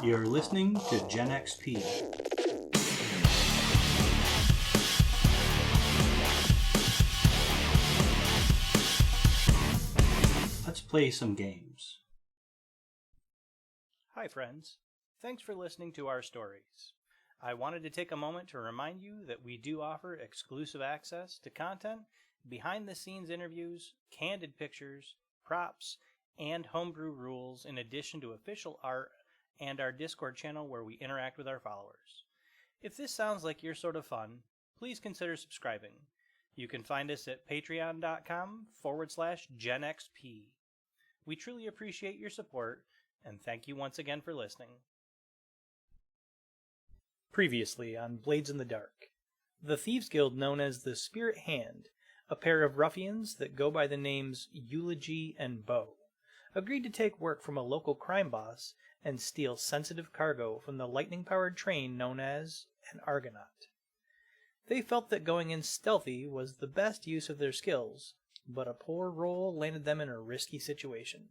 You're listening to Gen XP. Let's play some games. Hi friends, thanks for listening to our stories. I wanted to take a moment to remind you that we do offer exclusive access to content, behind-the-scenes interviews, candid pictures, props, and homebrew rules, in addition to official art and our Discord channel where we interact with our followers. If this sounds like your sort of fun, please consider subscribing. You can find us at patreon.com/GenXP. We truly appreciate your support, and thank you once again for listening. Previously on Blades in the Dark, the Thieves Guild known as the Spirit Hand, a pair of ruffians that go by the names Eulogy and Beau, agreed to take work from a local crime boss and steal sensitive cargo from the lightning-powered train known as an Argonaut. They felt that going in stealthy was the best use of their skills, but a poor roll landed them in a risky situation.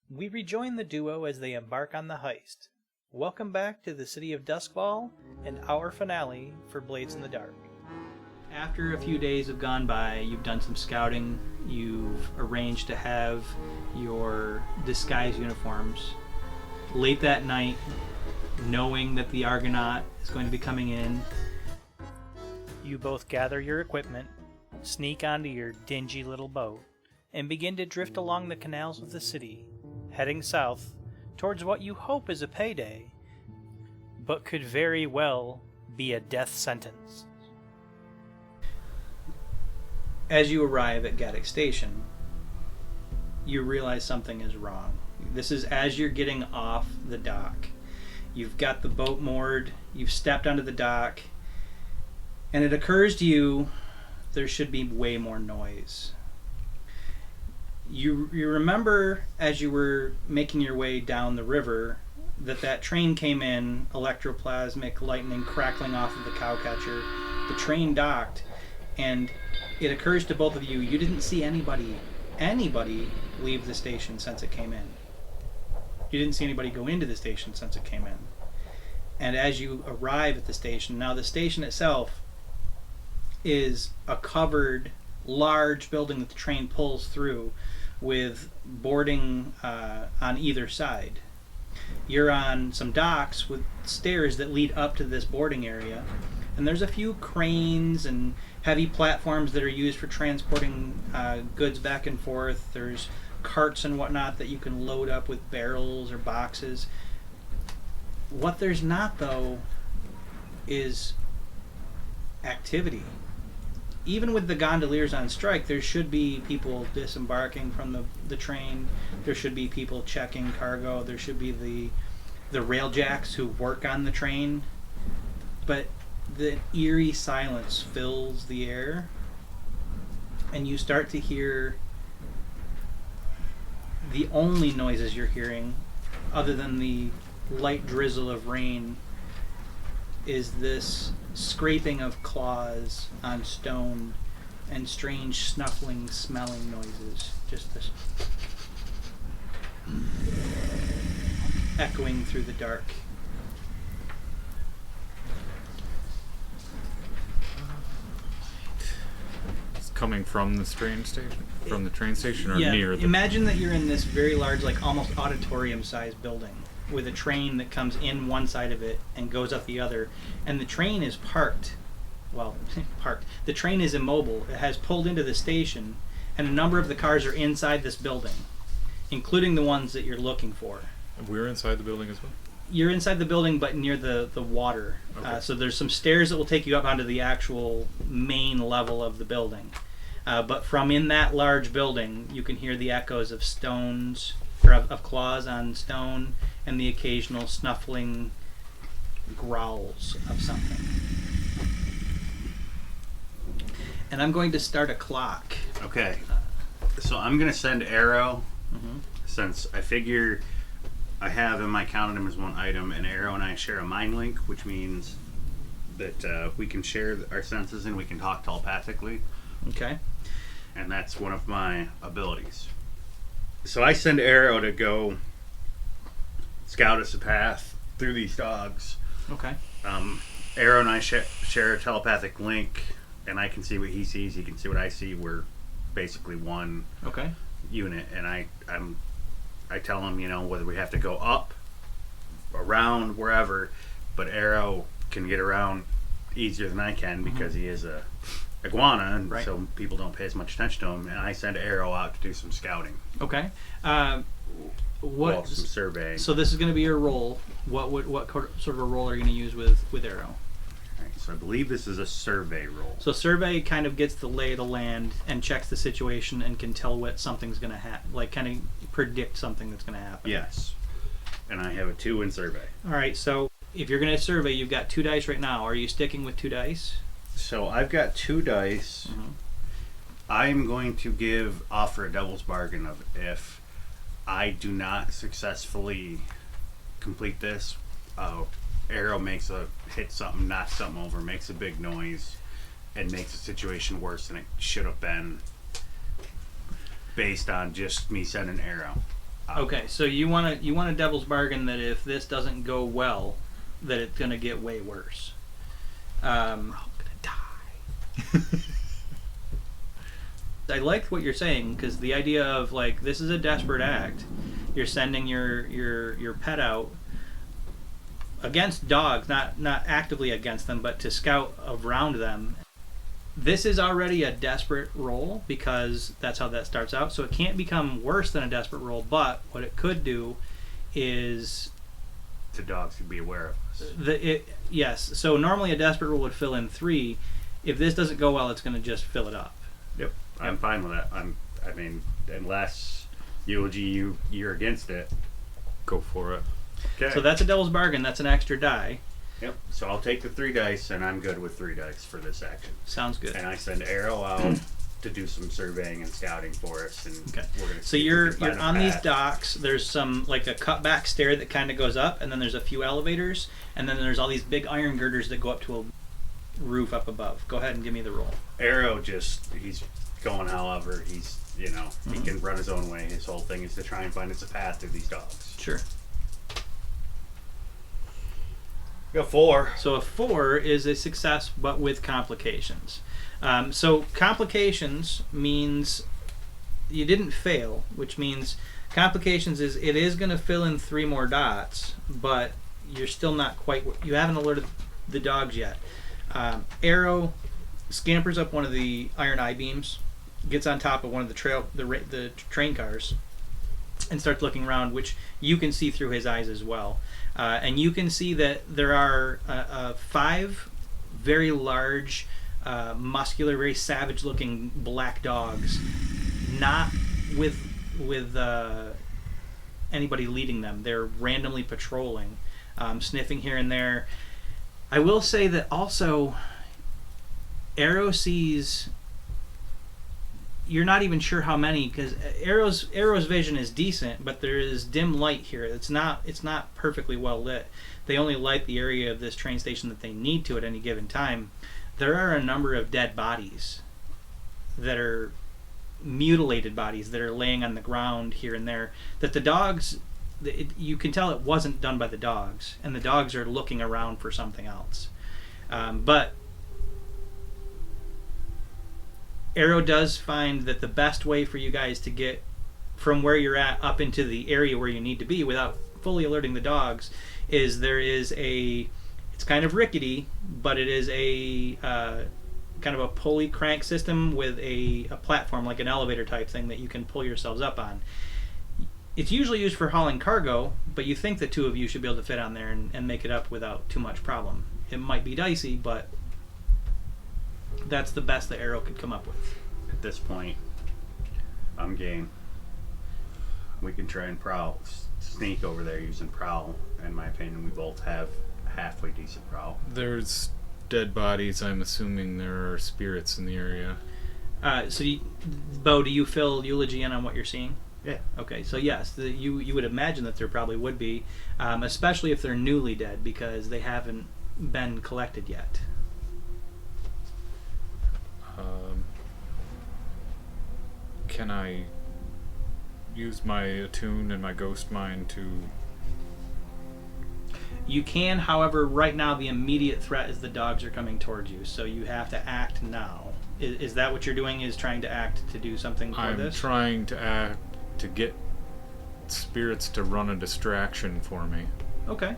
We rejoin the duo as they embark on the heist. Welcome back to the city of Duskfall and our finale for Blades in the Dark. After a few days have gone by, you've done some scouting, you've arranged to have your disguise uniforms. Late that night, knowing that the Argonaut is going to be coming in, you both gather your equipment, sneak onto your dingy little boat, and begin to drift along the canals of the city, heading south towards what you hope is a payday, but could very well be a death sentence. As you arrive at Gaddoc Station, you realize something is wrong. This is as you're getting off the dock. You've got the boat moored, you've stepped onto the dock, and it occurs to you there should be way more noise. You remember as you were making your way down the river that train came in, electroplasmic lightning crackling off of the cowcatcher. The train docked, and it occurs to both of you, you didn't see anybody leave the station since it came in. You didn't see anybody go into the station since it came in. And as you arrive at the station, now the station itself is a covered, large building that the train pulls through with boarding on either side. You're on some docks with stairs that lead up to this boarding area, and there's a few cranes and heavy platforms that are used for transporting goods back and forth. There's carts and whatnot that you can load up with barrels or boxes. What there's not, though, is activity. Even with the gondoliers on strike, there should be people disembarking from the train. There should be people checking cargo. There should be the railjacks who work on the train. But the eerie silence fills the air, and you start to hear the only noises you're hearing, other than the light drizzle of rain, is this scraping of claws on stone and strange snuffling, smelling noises. Just this echoing through the dark. It's coming from the train station? From the train station or near the... Imagine that you're in this very large, like almost auditorium-sized building with a train that comes in one side of it and goes up the other, and the train is parked. Well, parked. The train is immobile. It has pulled into the station, and a number of the cars are inside this building, including the ones that you're looking for. And we're inside the building as well? You're inside the building, but near the water. Okay. So there's some stairs that will take you up onto the actual main level of the building. But from in that large building, you can hear the echoes of stones, or of claws on stone, and the occasional snuffling growls of something. And I'm going to start a clock. Okay. So I'm going to send Arrow, since I figure I have in my counted him as one item, and Arrow and I share a mind link, which means that we can share our senses and we can talk telepathically. Okay. And that's one of my abilities. So I send Arrow to go scout us a path through these dogs. Okay. Arrow and I share a telepathic link, and I can see what he sees. He can see what I see. We're basically one Okay. unit, and I tell him, whether we have to go up, around, wherever, but Arrow can get around easier than I can because he is a iguana, and so people don't pay as much attention to him. And I send Arrow out to do some scouting. Okay. Some surveying. So this is going to be your role. What sort of a role are you going to use with Arrow? Right, so I believe this is a survey role. So survey kind of gets the lay of the land and checks the situation and can tell what something's going to happen, like kind of predict something that's going to happen. Yes. And I have a 2 in survey. All right, so if you're going to survey, you've got 2 dice right now. Are you sticking with 2 dice? So I've got 2 dice. I'm going to offer a devil's bargain of if I do not successfully complete this, Arrow hits something, knocks something over, makes a big noise, and makes the situation worse than it should have been based on just me sending Arrow. Okay, so you want a devil's bargain that if this doesn't go well, that it's going to get way worse. We're all gonna die. I liked what you're saying, because the idea of like this is a desperate act. You're sending your pet out against dogs, not actively against them, but to scout around them. This is already a desperate role because that's how that starts out. So it can't become worse than a desperate role. But what it could do is The dogs could be aware of us. Yes. So normally a desperate role would fill in 3. If this doesn't go well, it's going to just fill it up. Yep, I'm fine with that. I mean, unless Eulogy, you're against it. Go for it. Okay. So that's a devil's bargain. That's an extra die. Yep. So I'll take the 3 dice, and I'm good with 3 dice for this action. Sounds good. And I send Arrow out to do some surveying and scouting for us. And Okay. we're gonna So see if we you're can find a on these path. docks. There's some like a cut back stair that kind of goes up, and then there's a few elevators, and then there's all these big iron girders that go up to a roof up above. Go ahead and give me the roll. Arrow he's going however he's he can run his own way. His whole thing is to try and find us a path through these dogs. Sure. Got 4. So a 4 is a success, but with complications. So complications means you didn't fail, which means complications is it is going to fill in 3 more dots, but you're still not quite. You haven't alerted the dogs yet. Arrow scampers up one of the iron I-beams, gets on top of one of the train cars, and starts looking around, which you can see through his eyes as well. And you can see that there are 5 very large, muscular, very savage-looking black dogs, not with anybody leading them. They're randomly patrolling, sniffing here and there. I will say that also, Arrow sees. You're not even sure how many, because Arrow's vision is decent, but there is dim light here. It's not perfectly well lit. They only light the area of this train station that they need to at any given time. There are a number of dead bodies that are mutilated bodies that are laying on the ground here and there. That the dogs, you can tell it wasn't done by the dogs, and the dogs are looking around for something else. But Arrow does find that the best way for you guys to get from where you're at up into the area where you need to be without fully alerting the dogs is there is it's kind of rickety, but it is a kind of a pulley crank system with a platform, like an elevator type thing that you can pull yourselves up on. It's usually used for hauling cargo, but you think the 2 of you should be able to fit on there and make it up without too much problem. It might be dicey, but that's the best the Arrow could come up with. At this point, I'm game. We can try and sneak over there using prowl. In my opinion, we both have halfway decent prowl. There's dead bodies. I'm assuming there are spirits in the area. Bo, do you fill Eulogy in on what you're seeing? Yeah. Okay, so yes, you would imagine that there probably would be, especially if they're newly dead because they haven't been collected yet. Can I use my attune and my ghost mind to You can, however, right now the immediate threat is the dogs are coming towards you, so you have to act now. Is that what you're doing, is trying to act to do something for this? I'm trying to act to get spirits to run a distraction for me. Okay.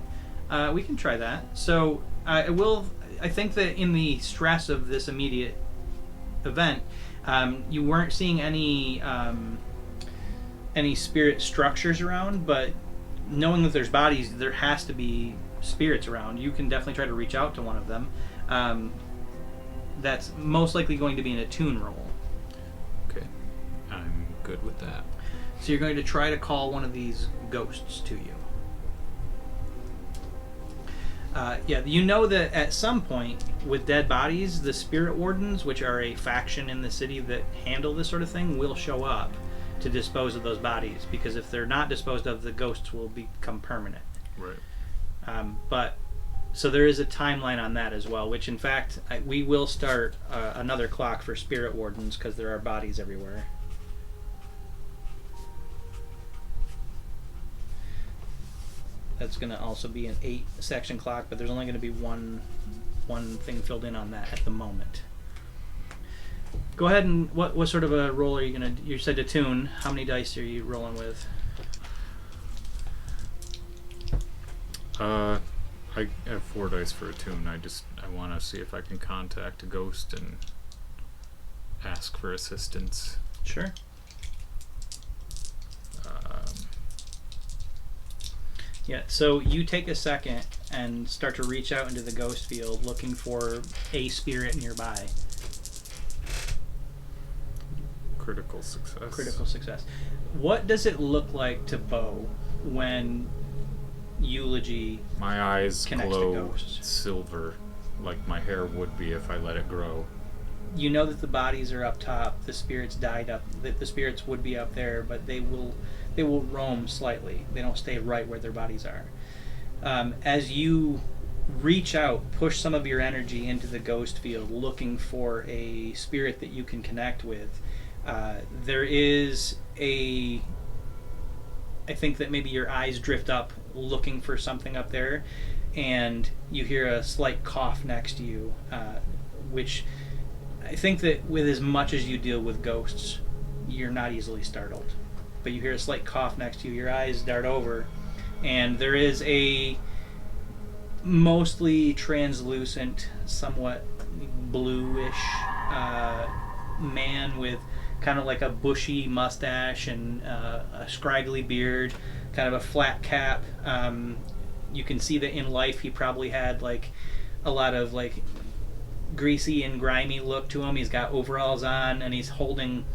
We can try that. So I think that in the stress of this immediate event, you weren't seeing any spirit structures around, but knowing that there's bodies, there has to be spirits around. You can definitely try to reach out to one of them. That's most likely going to be an attune roll. Okay. I'm good with that. So you're going to try to call one of these ghosts to you. You know that at some point with dead bodies, the spirit wardens, which are a faction in the city that handle this sort of thing, will show up to dispose of those bodies, because if they're not disposed of, the ghosts will become permanent. Right. So there is a timeline on that as well, which in fact we will start another clock for spirit wardens because there are bodies everywhere. That's going to also be an 8-section clock, but there's only going to be one thing filled in on that at the moment. Go ahead and what sort of a roll are you going to? You said attune. How many dice are you rolling with? I have 4 dice for attune. I want to see if I can contact a ghost and ask for assistance. Sure. Yeah, so you take a second and start to reach out into the ghost field looking for a spirit nearby. Critical success. Critical success. What does it look like to Bo when eulogy My eyes connects to glow ghosts? silver, like my hair would be if I let it grow. You know that the bodies are up top, the spirits died up, that the spirits would be up there, but they will roam slightly. They don't stay right where their bodies are. As you reach out, push some of your energy into the ghost field looking for a spirit that you can connect with, there is I think that maybe your eyes drift up looking for something up there, and you hear a slight cough next to you, which I think that with as much as you deal with ghosts, you're not easily startled. But you hear a slight cough next to you, your eyes dart over, and there is a mostly translucent, somewhat bluish man with kind of like a bushy mustache and a scraggly beard, kind of a flat cap. You can see that in life he probably had like a lot of like greasy and grimy look to him. He's got overalls on, and he's holding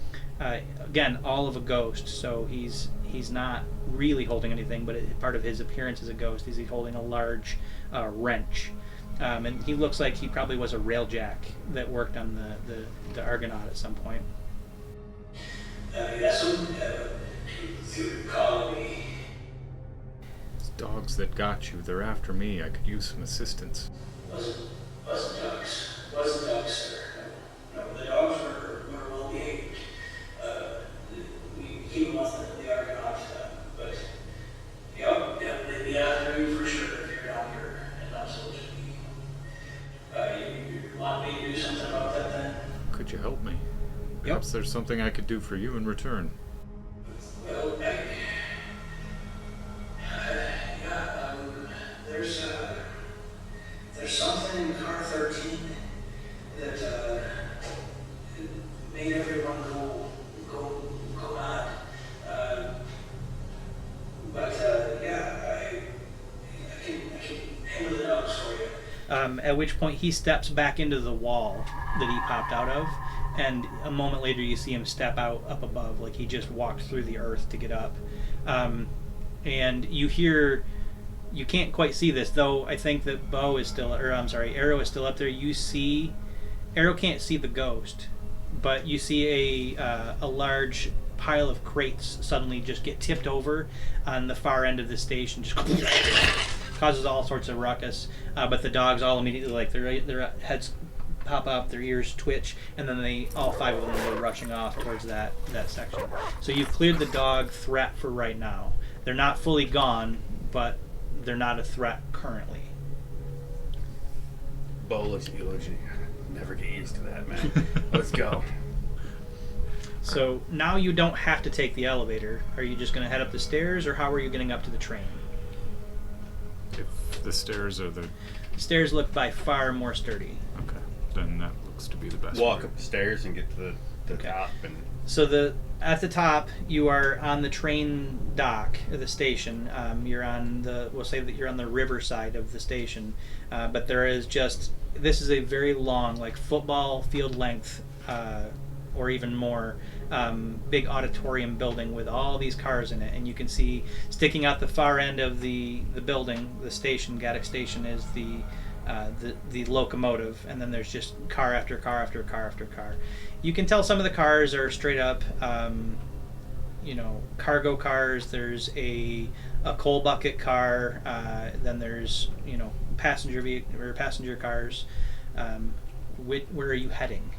again all of a ghost, so he's not really holding anything, but part of his appearance as a ghost is he's holding a large wrench, and he looks like he probably was a railjack that worked on the Argonaut at some point. Yes, you call me. Those dogs that got you, they're after me. I could use some assistance. Wasn't dogs, sir. No, the dogs were well behaved. We keep them off the Argonaut, but yep, they'd be after you for sure if you're down here and not so to be. You want me to do something about that then? Could you help me? Perhaps there's something I could do for you in return. Well, there's something in car 13 that made everyone go mad. I can handle the dogs for you. At which point he steps back into the wall that he popped out of, and a moment later you see him step out up above, like he just walked through the earth to get up. And you hear, you can't quite see this, though I think that Arrow is still up there. You see, Arrow can't see the ghost, but you see a large pile of crates suddenly just get tipped over on the far end of the station, just causes all sorts of ruckus. But the dogs all immediately, like their heads pop up, their ears twitch, and then all 5 of them go rushing off towards that section. So you've cleared the dog threat for right now. They're not fully gone, but they're not a threat currently. Bolus eulogy. Never get used to that, man. Let's go. So now you don't have to take the elevator. Are you just going to head up the stairs, or how are you getting up to the train? If the stairs are the... The stairs look by far more sturdy. Okay, then that looks to be the best. Walk route. up the stairs and get to the Okay. top. And So at the top, you are on the train dock of the station. We'll say that you're on the river side of the station, but there is this is a very long, like football field length, or even more, big auditorium building with all these cars in it, and you can see sticking out the far end of the building, the station, Gaddoc Station, is the locomotive, and then there's just car after car after car after car. You can tell some of the cars are straight up, cargo cars. There's a coal bucket car. Then there's passenger cars. Where are you heading?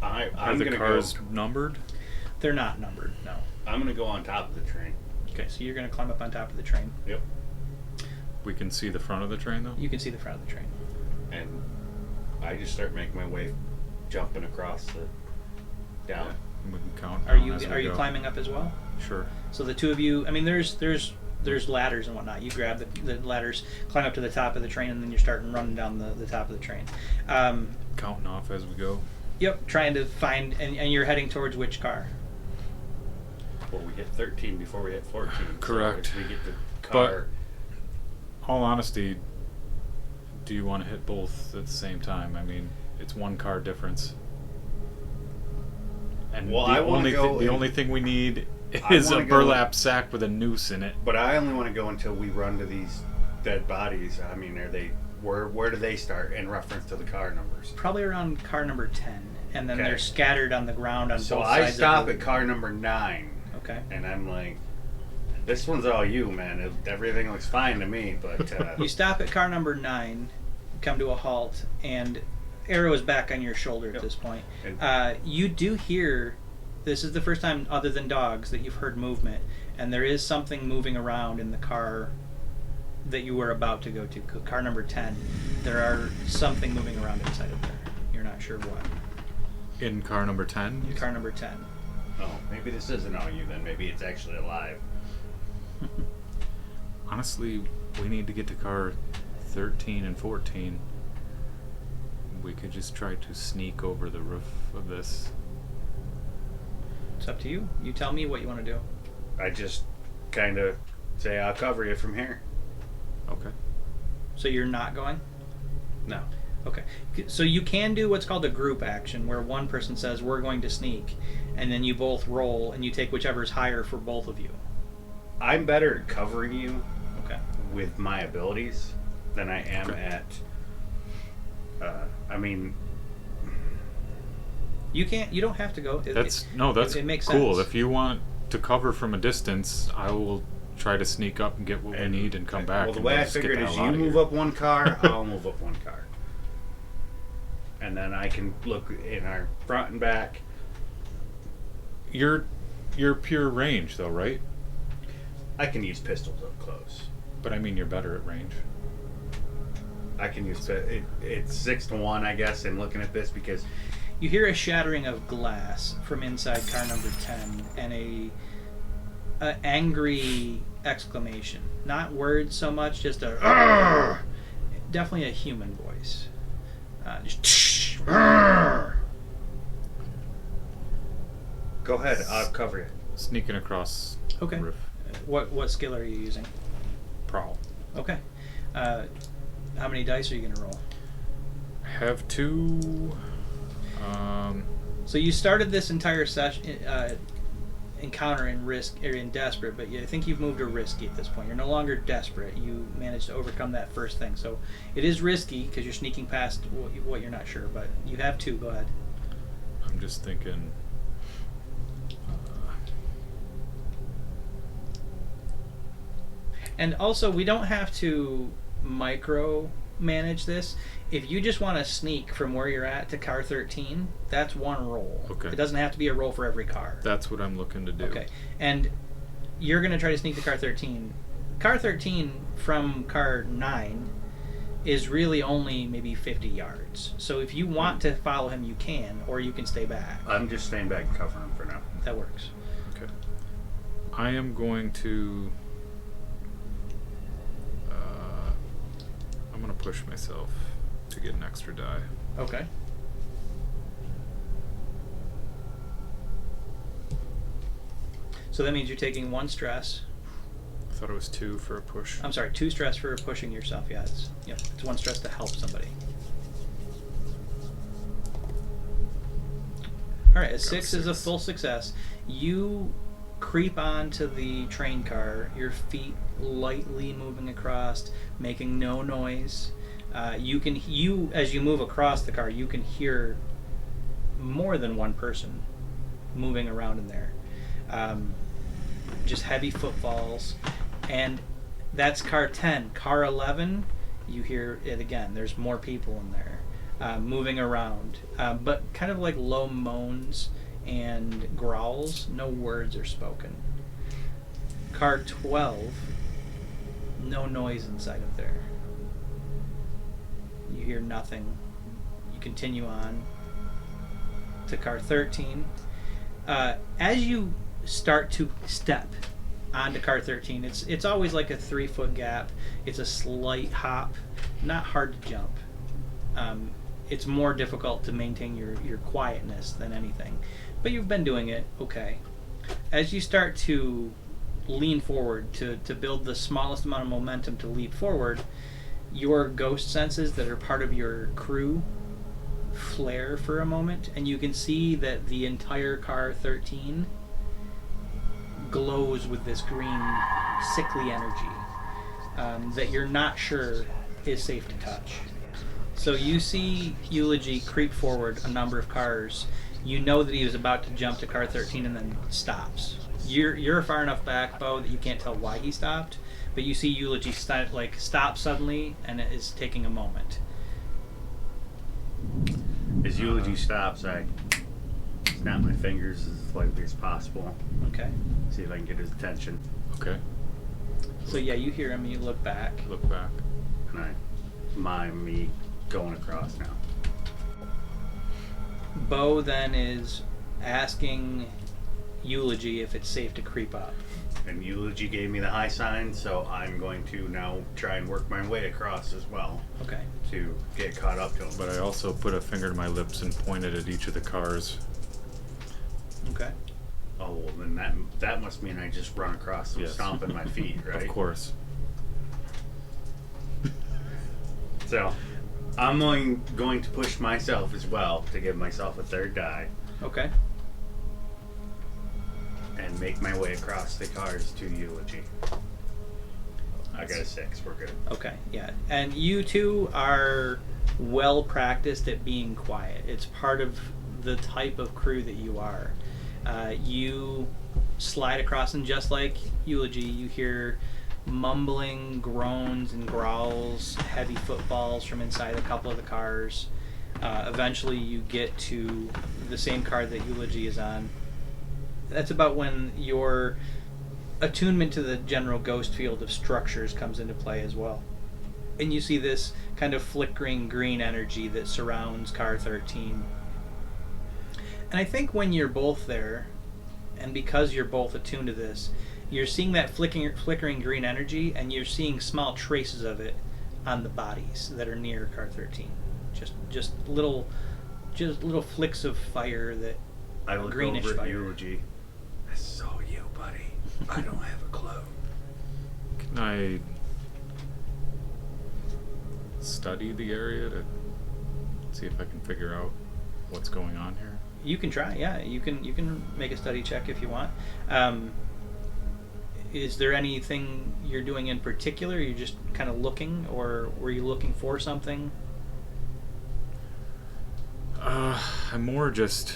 Are I'm the gonna cars numbered? They're not numbered. No. I'm gonna go on top of the train. Okay, so you're going to climb up on top of the train. Yep. We can see the front of the train, though? You can see the front of the train. And I just start making my way, jumping across the down. We can count Are down you as we are you go. climbing up as well? Sure. So the two of you, I mean, there's ladders and whatnot. You grab the ladders, climb up to the top of the train, and then you're starting running down the top of the train. Counting off as we go. Yep, trying to find, and you're heading towards which car? Well, we hit 13 before we hit 14. Correct. So if we get the car. All honesty, do you want to hit both at the same time? I mean, it's one car difference. And Well, the I wanna only go the in- only thing we need I is a wanna go burlap sack with a noose in it. But I only want to go until we run to these dead bodies. I mean, where do they start in reference to the car numbers? Probably around car number 10, and then Okay. they're scattered on the ground on So both I sides. stop of at car number 9, Okay. and I'm like, "This one's all you, man. Everything looks fine to me." But You stop at car number 9, come to a halt, and Arrow is back on your shoulder at Yep. this point. And- You do hear, this is the first time, other than dogs, that you've heard movement, and there is something moving around in the car that you were about to go to, car number 10. There are something moving around inside of there. You're not sure what. In car number 10? Car number 10. oh, maybe this isn't all you then. Maybe it's actually alive. Honestly, we need to get to car 13 and 14. We could just try to sneak over the roof of this. It's up to you. You tell me what you want to do. I just kind of say, "I'll cover you from here." Okay. So you're not going? No. Okay. So you can do what's called a group action, where one person says, "We're going to sneak," and then you both roll, and you take whichever's higher for both of you. I'm better at covering you Okay. with my abilities than I am Okay. at. I mean, You can't. You don't have to go. That's it makes cool. sense. If you want to cover from a distance, I will try to sneak up and get what we need and come back. Well, the and way we'll I just get figured the is, hell you outta move here. up one car, I'll move up one car, and then I can look in our front and back. You're pure range, though, right? I can use pistols up close. But I mean, you're better at range. I can use it's 6-1, I guess. In looking at this, because You hear a shattering of glass from inside car number 10, and a angry exclamation. Not words so much, just a "Arrgh!" Definitely a human voice. Just "Arrgh!" go ahead, I'll cover you. Sneaking across Okay. the roof. What skill are you using? Prowl. Okay. How many dice are you going to roll? Have 2. So you started this entire session, encounter in risk or in desperate, but I think you've moved to risky at this point. You're no longer desperate. You managed to overcome that first thing. So it is risky because you're sneaking past what you're not sure, but you have 2. Go ahead. I'm just thinking. And also, we don't have to micro manage this. If you just want to sneak from where you're at to car 13, that's one roll. Okay. It doesn't have to be a roll for every car. That's what I'm looking to do. Okay. And you're going to try to sneak to car 13. car 13 from car 9 is really only maybe 50 yards. So if you want to follow him, you can, or you can stay back. I'm just staying back and covering him for now. That works. Okay. I am going to. I'm going to push myself to get an extra die. Okay. So that means you're taking 1 stress. I thought it was 2 for a push. I'm sorry, 2 stress for pushing yourself. Yeah, it's 1 stress to help somebody. All right, a 6 is a full success. You creep onto the train car, your feet lightly moving across, making no noise. As you move across the car, you can hear more than one person moving around in there. Just heavy footfalls, and that's car 10. Car 11, you hear it again. There's more people in there, moving around, but kind of like low moans and growls. No words are spoken. Car 12, no noise inside of there. You hear nothing. You continue on to car 13. As you start to step onto car 13, it's always like a 3-foot gap. It's a slight hop, not hard to jump. It's more difficult to maintain your quietness than anything, but you've been doing it okay. As you start to lean forward to build the smallest amount of momentum to leap forward, your ghost senses that are part of your crew flare for a moment, and you can see that the entire car 13 glows with this green sickly energy that you're not sure is safe to touch. So you see Eulogy creep forward a number of cars. You know that he was about to jump to car 13 and then stops. You're far enough back, Bo, that you can't tell why he stopped, but you see Eulogy stop suddenly, and it is taking a moment. As Eulogy stops, I snap my fingers as lightly as possible. Okay. See if I can get his attention. Okay. So yeah, you hear him, you look back. Look back. And I mime me going across now. Bo then is asking Eulogy if it's safe to creep up. And Eulogy gave me the high sign, so I'm going to now try and work my way across as well Okay. to get caught up to him. But I also put a finger to my lips and pointed at each of the cars. Okay. Oh, well, then that must mean I just run across them, Yes. stomping my feet, right? Of course. So, I'm going to push myself as well to give myself a 3rd die Okay. and make my way across the cars to Eulogy. I got a 6. We're good. Okay, yeah. And you two are well practiced at being quiet. It's part of the type of crew that you are. You slide across, and just like Eulogy, you hear mumbling groans and growls, heavy footfalls from inside a couple of the cars. Eventually you get to the same car that Eulogy is on. That's about when your attunement to the general ghost field of structures comes into play as well. And you see this kind of flickering green energy that surrounds car 13. And I think when you're both there, and because you're both attuned to this, you're seeing that flickering green energy, and you're seeing small traces of it on the bodies that are near car 13. Just little flicks of fire that I look greenish over at fire. Eulogy. I saw you, buddy. I don't have a clue. Can I study the area to see if I can figure out what's going on here? You can try, yeah. You can make a study check if you want. Is there anything you're doing in particular? You're just kind of looking, or were you looking for something? I'm more just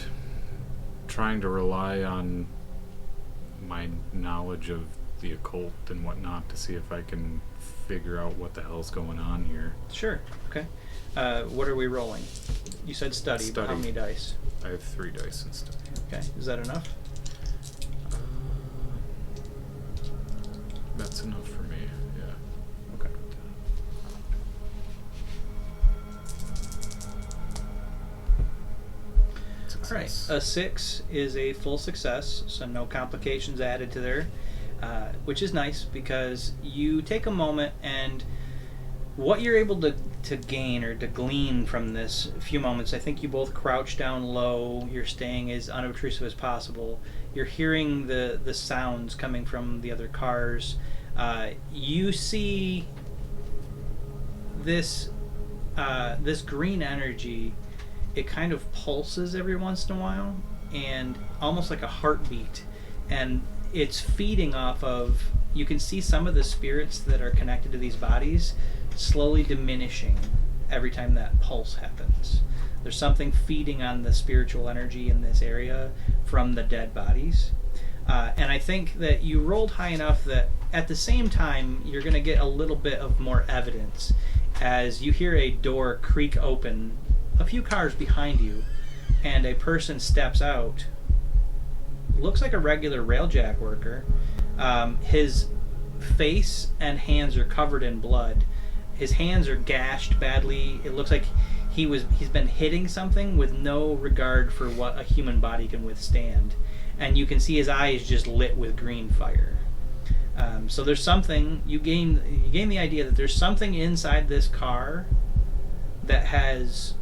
trying to rely on my knowledge of the occult and whatnot to see if I can figure out what the hell's going on here. Sure. Okay. What are we rolling? You said study. But how Study. many dice? I have 3 dice and stuff. Okay. Is that enough? That's enough for me. success. All right, a 6 is a full success, so no complications added to there, which is nice because you take a moment and what you're able to gain or to glean from this few moments, I think you both crouch down low, you're staying as unobtrusive as possible, you're hearing the sounds coming from the other cars. You see this green energy, it kind of pulses every once in a while, and almost like a heartbeat, and it's feeding off of, you can see some of the spirits that are connected to these bodies slowly diminishing every time that pulse happens. There's something feeding on the spiritual energy in this area from the dead bodies. And I think that you rolled high enough that at the same time you're going to get a little bit of more evidence as you hear a door creak open a few cars behind you, and a person steps out. Looks like a regular railjack worker. His face and hands are covered in blood. His hands are gashed badly. It looks like he's been hitting something with no regard for what a human body can withstand. And you can see his eyes just lit with green fire. So there's something, you gain the idea that there's something inside this car that has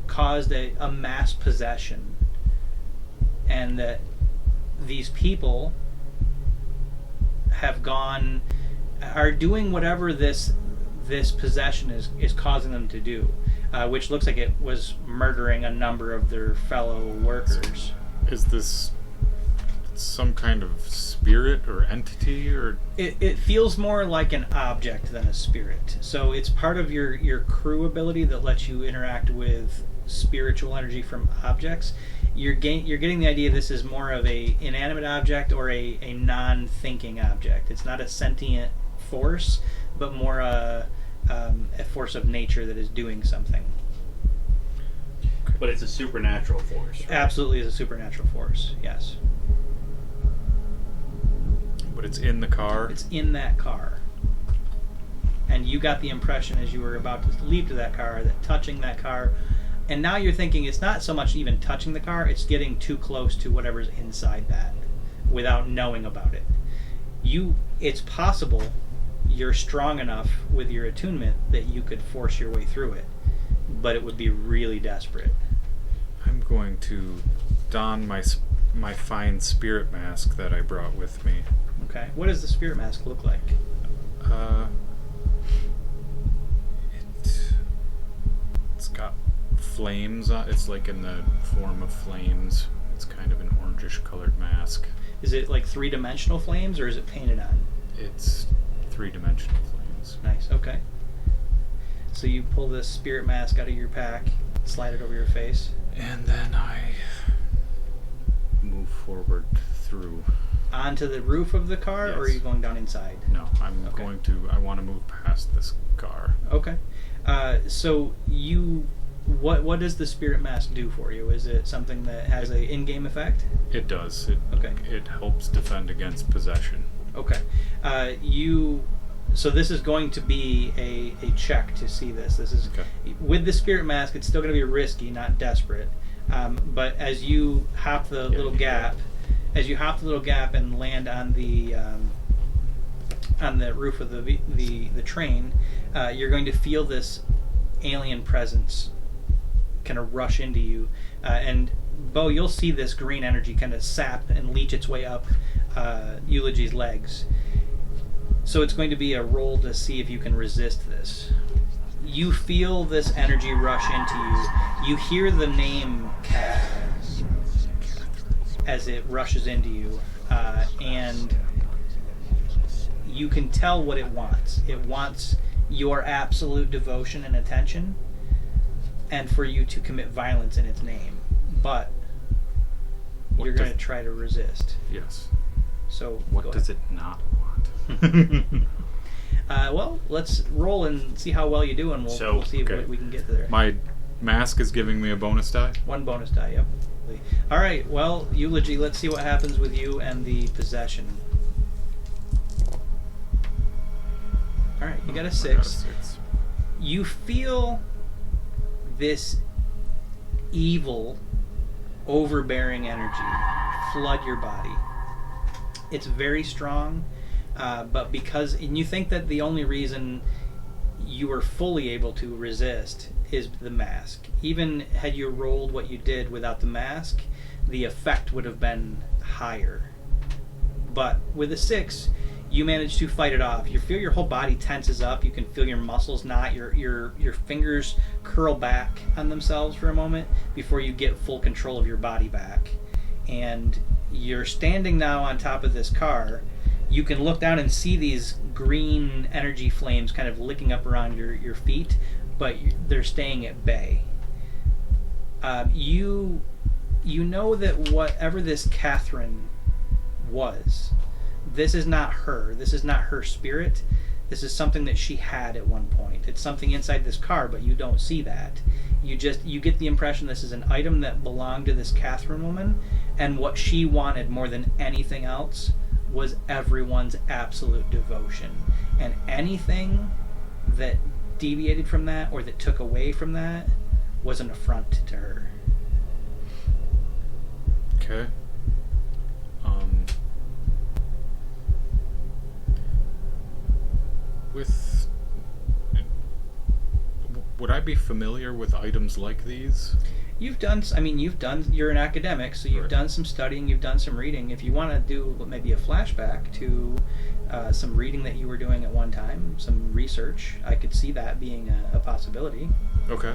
caused a mass possession, and that these people are doing whatever this possession is causing them to do, which looks like it was murdering a number of their fellow workers. Is this some kind of spirit or entity, or It feels more like an object than a spirit. So it's part of your crew ability that lets you interact with spiritual energy from objects. You're getting the idea this is more of a inanimate object or a non-thinking object. It's not a sentient force, but more a force of nature that is doing something. But it's a supernatural force, right? Absolutely is a supernatural force, yes. but it's in the car? It's in that car. And you got the impression as you were about to leap to that car that touching that car, and now you're thinking it's not so much even touching the car, it's getting too close to whatever's inside that without knowing about it. It's possible you're strong enough with your attunement that you could force your way through it, but it would be really desperate. I'm going to don my fine spirit mask that I brought with me. Okay. What does the spirit mask look like? It's got flames on. It's like in the form of flames. It's kind of an orangish colored mask. Is it like three-dimensional flames, or is it painted on? It's three-dimensional flames. Nice. Okay. So you pull this spirit mask out of your pack, slide it over your face. And then I move forward through. Onto the roof of the car, or are Yes. you going down inside? No, I'm Okay. going to. I want to move past this car. Okay. So what does the spirit mask do for you? Is it something that has a in-game effect? It does. Okay. It helps defend against possession. Okay. So this is going to be a check to see this. This is Okay. with the spirit mask. It's still going to be risky, not desperate. But as you hop the little gap, and land on the roof of the train, you're going to feel this alien presence kind of rush into you, and Bo, you'll see this green energy kind of sap and leach its way up Eulogy's legs. So it's going to be a roll to see if you can resist this. You feel this energy rush into you. You hear the name Catherine as it rushes into you, and you can tell what it wants. It wants your absolute devotion and attention, and for you to commit violence in its name. But you're going to try to resist. Yes. So What does it not want? Well, let's roll and see how well you do, and we'll see okay. what we can get there. My mask is giving me a bonus die. One bonus die, yep. All right, well, Eulogy, let's see what happens with you and the possession. All right, you got a 6. I got a 6. You feel this evil overbearing energy flood your body. It's very strong, but and you think that the only reason you were fully able to resist is the mask. Even had you rolled what you did without the mask, the effect would have been higher. But with a 6, you manage to fight it off. You feel your whole body tenses up. You can feel your muscles knot. Your fingers curl back on themselves for a moment before you get full control of your body back. And you're standing now on top of this car. You can look down and see these green energy flames kind of licking up around your feet, but they're staying at bay. You know that whatever this Catherine was, this is not her. This is not her spirit. This is something that she had at one point. It's something inside this car, but you don't see that. You get the impression this is an item that belonged to this Catherine woman, and what she wanted more than anything else was everyone's absolute devotion. And anything that deviated from that or that took away from that was an affront to her. Okay. Would I be familiar with items like these? You're an academic, so you've Right. done some studying, you've done some reading. If you want to do maybe a flashback to some reading that you were doing at one time, some research, I could see that being a possibility. Okay.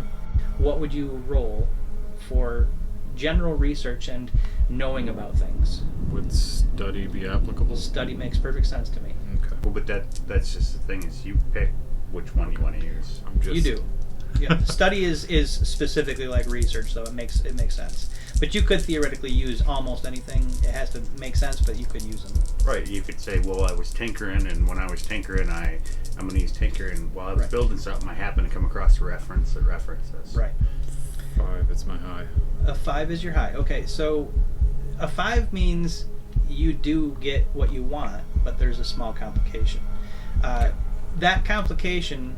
What would you roll for general research and knowing about things? Would study be applicable? Study makes perfect sense to me. Okay. Well, but that's just the thing is you pick which one you want to use. I'm just, You do. Yeah, study is specifically like research, so it makes sense. But you could theoretically use almost anything. It has to make sense, but you could use them. Right. You could say, well, I was tinkering, and when I was tinkering, I'm going to use tinkering. While I was Right. building something, I happened to come across a reference that references. Right. 5, it's my high. A 5 is your high. Okay, so a 5 means you do get what you want, but there's a small complication. That complication,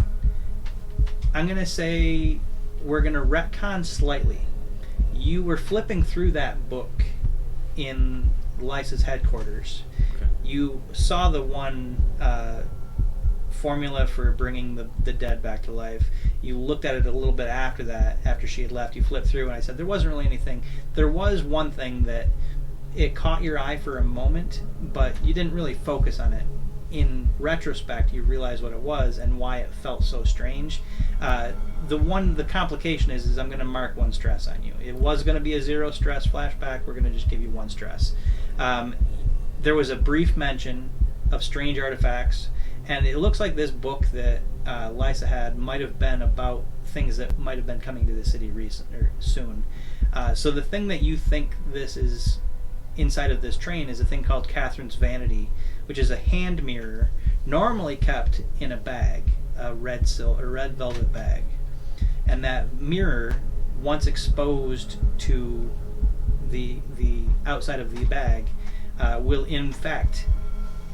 I'm going to say we're going to retcon slightly. You were flipping through that book in Lysa's headquarters. Okay. You saw the one formula for bringing the dead back to life. You looked at it a little bit after that, after she had left. You flipped through, and I said there wasn't really anything. There was one thing that it caught your eye for a moment, but you didn't really focus on it. In retrospect, you realize what it was and why it felt so strange. The complication is I'm going to mark 1 stress on you. It was going to be a 0 stress flashback. We're going to just give you 1 stress. There was a brief mention of strange artifacts, and it looks like this book that Lysa had might have been about things that might have been coming to the city soon. So the thing that you think this is inside of this train is a thing called Catherine's Vanity, which is a hand mirror normally kept in a bag, a red velvet bag. And that mirror, once exposed to the outside of the bag, will infect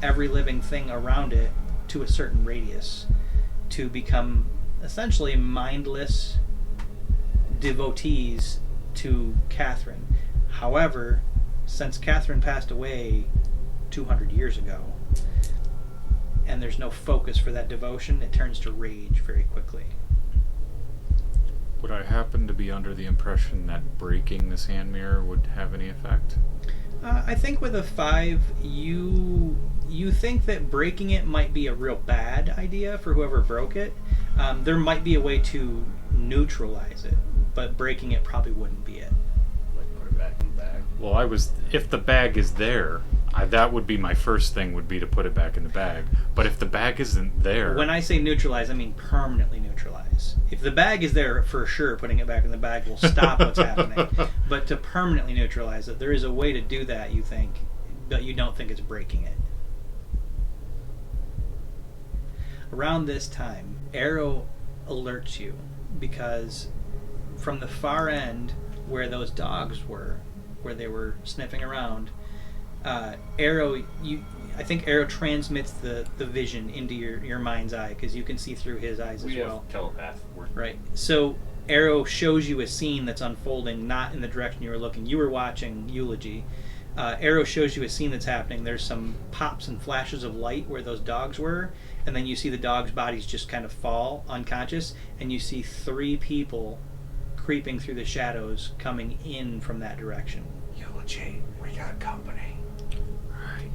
every living thing around it to a certain radius to become essentially mindless devotees to Catherine. However, since Catherine passed away 200 years ago, and there's no focus for that devotion, it turns to rage very quickly. Would I happen to be under the impression that breaking this hand mirror would have any effect? I think with a 5, you think that breaking it might be a real bad idea for whoever broke it. There might be a way to neutralize it, but breaking it probably wouldn't be it. Like put it back in the bag. Well, if the bag is there, that would be my first thing, would be to put it back in the bag. But if the bag isn't there... When I say neutralize, I mean permanently neutralize. If the bag is there, for sure, putting it back in the bag will stop what's happening. But to permanently neutralize it, there is a way to do that, you think, but you don't think it's breaking it. Around this time, Arrow alerts you because from the far end where those dogs were, where they were sniffing around, I think Arrow transmits the vision into your mind's eye because you can see through his eyes as well. Telepath. Right. So Arrow shows you a scene that's unfolding, not in the direction you were looking. You were watching Eulogy. Arrow shows you a scene that's happening. There's some pops and flashes of light where those dogs were, and then you see the dogs' bodies just kind of fall unconscious, and you see 3 people creeping through the shadows coming in from that direction. Eulogy, we got company. Alright,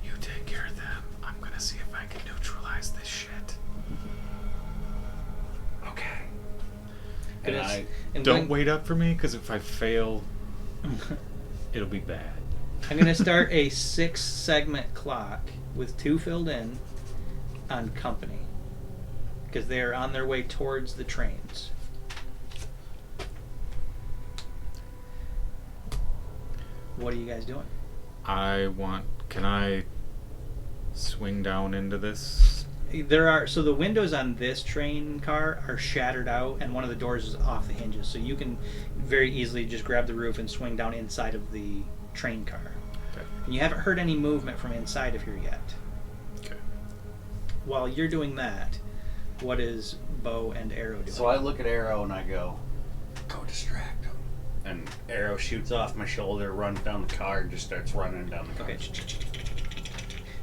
you take care of them. I'm gonna see if I can neutralize this shit. Okay. And And it's- I and Don't going- wait up for me, because if I fail, it'll be bad. I'm going to start a 6-segment clock with 2 filled in on company because they are on their way towards the trains. What are you guys doing? Can I swing down into this? So the windows on this train car are shattered out, and one of the doors is off the hinges. So you can very easily just grab the roof and swing down inside of the train car. Okay. And you haven't heard any movement from inside of here yet. Okay. While you're doing that, what is Bow and Arrow doing? So I look at Arrow and I go, Go distract him. and Arrow shoots off my shoulder, runs down the car, and just starts running down the car. Okay.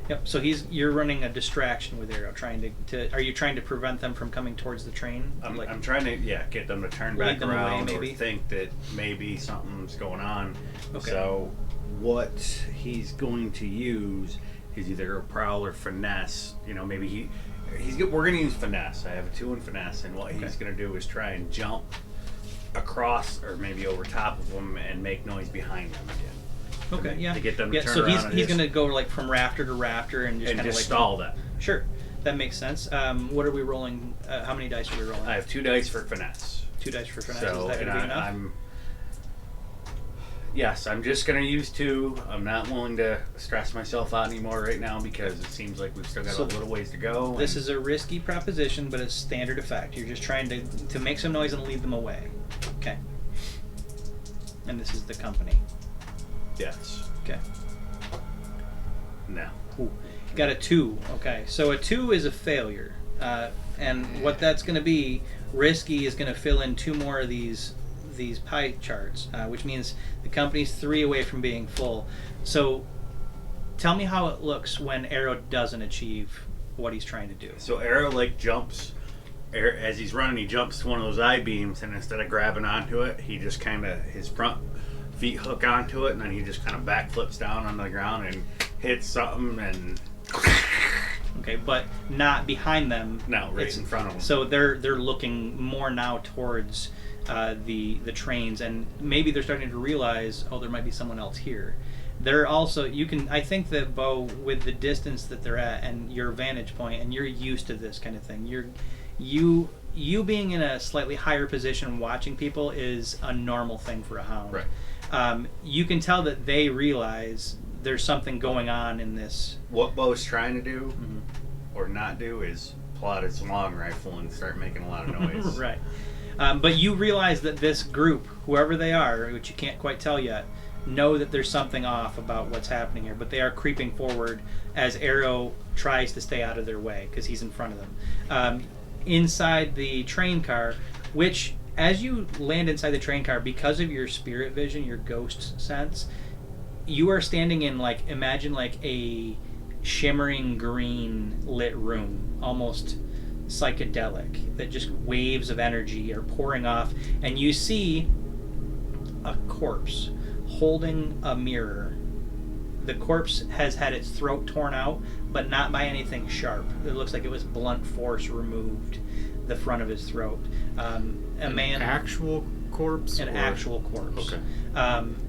Yep. So you're running a distraction with Arrow, trying to. Are you trying to prevent them from coming towards the train? I'm trying to get them to turn Lead back them away, around or maybe? think that maybe something's going on. Okay. So what he's going to use is either a prowl or finesse. Maybe we're going to use finesse. I have a 2 in finesse, and what he's going to do is try and jump across or maybe over top of them and make noise behind them again. Okay. Yeah. To get them to turn so around he's and he's just- going to go like from rafter to rafter and just and kind of just like stall that. Sure. That makes sense. What are we rolling? How many dice are we rolling? I have 2 dice for finesse. 2 dice for finesse. So, Is that and going to be enough? I'm just going to use 2. I'm not willing to stress myself out anymore right now because it seems like we've still got So a little ways to go. This is a risky proposition, but it's standard effect. You're just trying to make some noise and lead them away. Okay. And this is the company. Yes. Okay. No. Ooh. Got a 2. Okay. So a 2 is a failure. And what that's going to be, risky is going to fill in 2 more of these pie charts, which means the company's 3 away from being full. So tell me how it looks when Arrow doesn't achieve what he's trying to do. So Arrow jumps as he's running. He jumps to one of those I-beams, and instead of grabbing onto it, he just kind of his front feet hook onto it, and then he just kind of backflips down on the ground and hits something, and Okay, but not behind them. no, right It's- in front of him. So they're looking more now towards the trains, and maybe they're starting to realize, oh, there might be someone else here. They're also I think that Bo, with the distance that they're at and your vantage point, and you're used to this kind of thing. You being in a slightly higher position watching people is a normal thing for a hound. Right. You can tell that they realize there's something going on in this. What Bo's trying to do Mhm. or not do is pull out his long rifle and start making a lot of noise. Right. But you realize that this group, whoever they are, which you can't quite tell yet, know that there's something off about what's happening here, but they are creeping forward as Arrow tries to stay out of their way because he's in front of them. Inside the train car, which, as you land inside the train car, because of your spirit vision, your ghost sense, you are standing in, imagine a shimmering green lit room, almost psychedelic, that just waves of energy are pouring off, and you see a corpse holding a mirror. The corpse has had its throat torn out, but not by anything sharp. It looks like it was blunt force removed the front of his throat. An actual corpse? An actual corpse. Okay.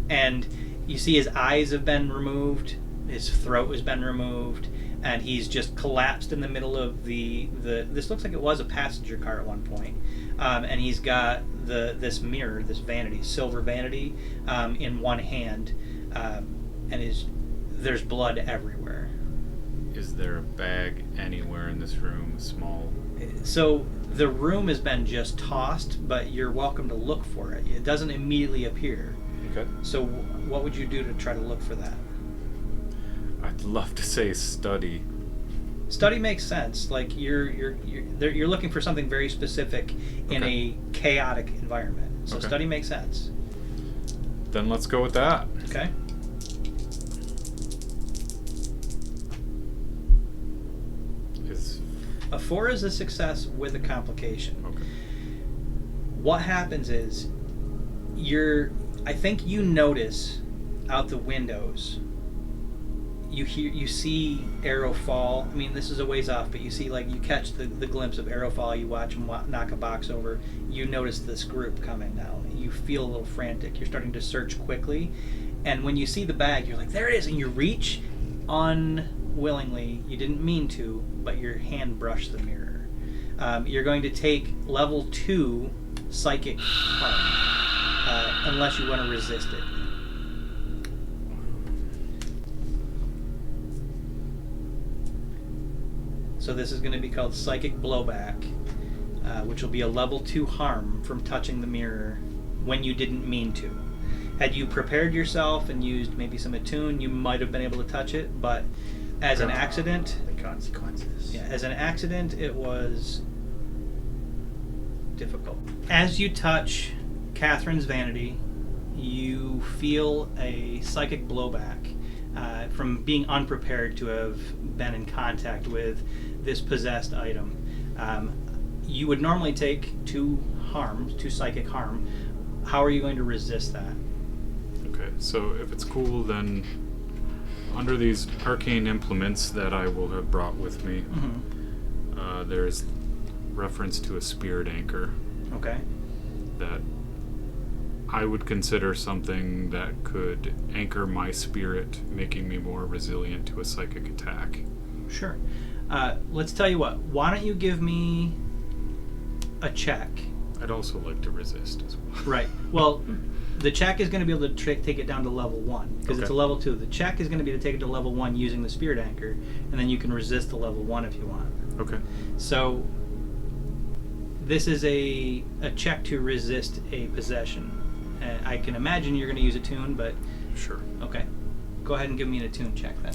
And you see his eyes have been removed, his throat has been removed, and he's just collapsed in the middle of the this looks like it was a passenger car at one point. And he's got this mirror, this vanity, silver vanity, in one hand, and there's blood everywhere. Is there a bag anywhere in this room? Small? So the room has been just tossed, but you're welcome to look for it. It doesn't immediately appear. Okay. So what would you do to try to look for that? I'd love to say study, Study makes sense. Like you're looking for something very specific in Okay. a chaotic environment. So Okay. study makes sense. Then let's go with that. Okay. Is A 4 is a success with a complication. okay. What happens is I think you notice out the windows, you see Arrow fall. I mean, this is a ways off, but you see, like, you catch the glimpse of Arrow fall. You watch him knock a box over. You notice this group coming down. You feel a little frantic. You're starting to search quickly, and when you see the bag, you're like, there it is, and you reach unwillingly. You didn't mean to, but your hand brushed the mirror. You're going to take level 2 psychic harm, unless you want to resist it. So this is going to be called Psychic Blowback, which will be a level 2 harm from touching the mirror when you didn't mean to. Had you prepared yourself and used maybe some attune, you might have been able to touch it, but as an accident, The consequences. yeah, as an accident, it was difficult. As you touch Catherine's vanity, you feel a psychic blowback from being unprepared to have been in contact with this possessed item. You would normally take 2 psychic harm. How are you going to resist that? Okay, so if it's cool, then under these arcane implements that I will have brought with me, there's reference to a spirit anchor Okay. that I would consider something that could anchor my spirit, making me more resilient to a psychic attack. Sure. Let's tell you what. Why don't you give me a check? I'd also like to resist as well. Right. Well, the check is going to be able to take it down to level 1 because it's a Okay. level 2. The check is going to be to take it to level 1 using the spirit anchor, and then you can resist the level 1 if you want. Okay. So this is a check to resist a possession. I can imagine you're going to use attune, but Sure. okay. Go ahead and give me an attune check then.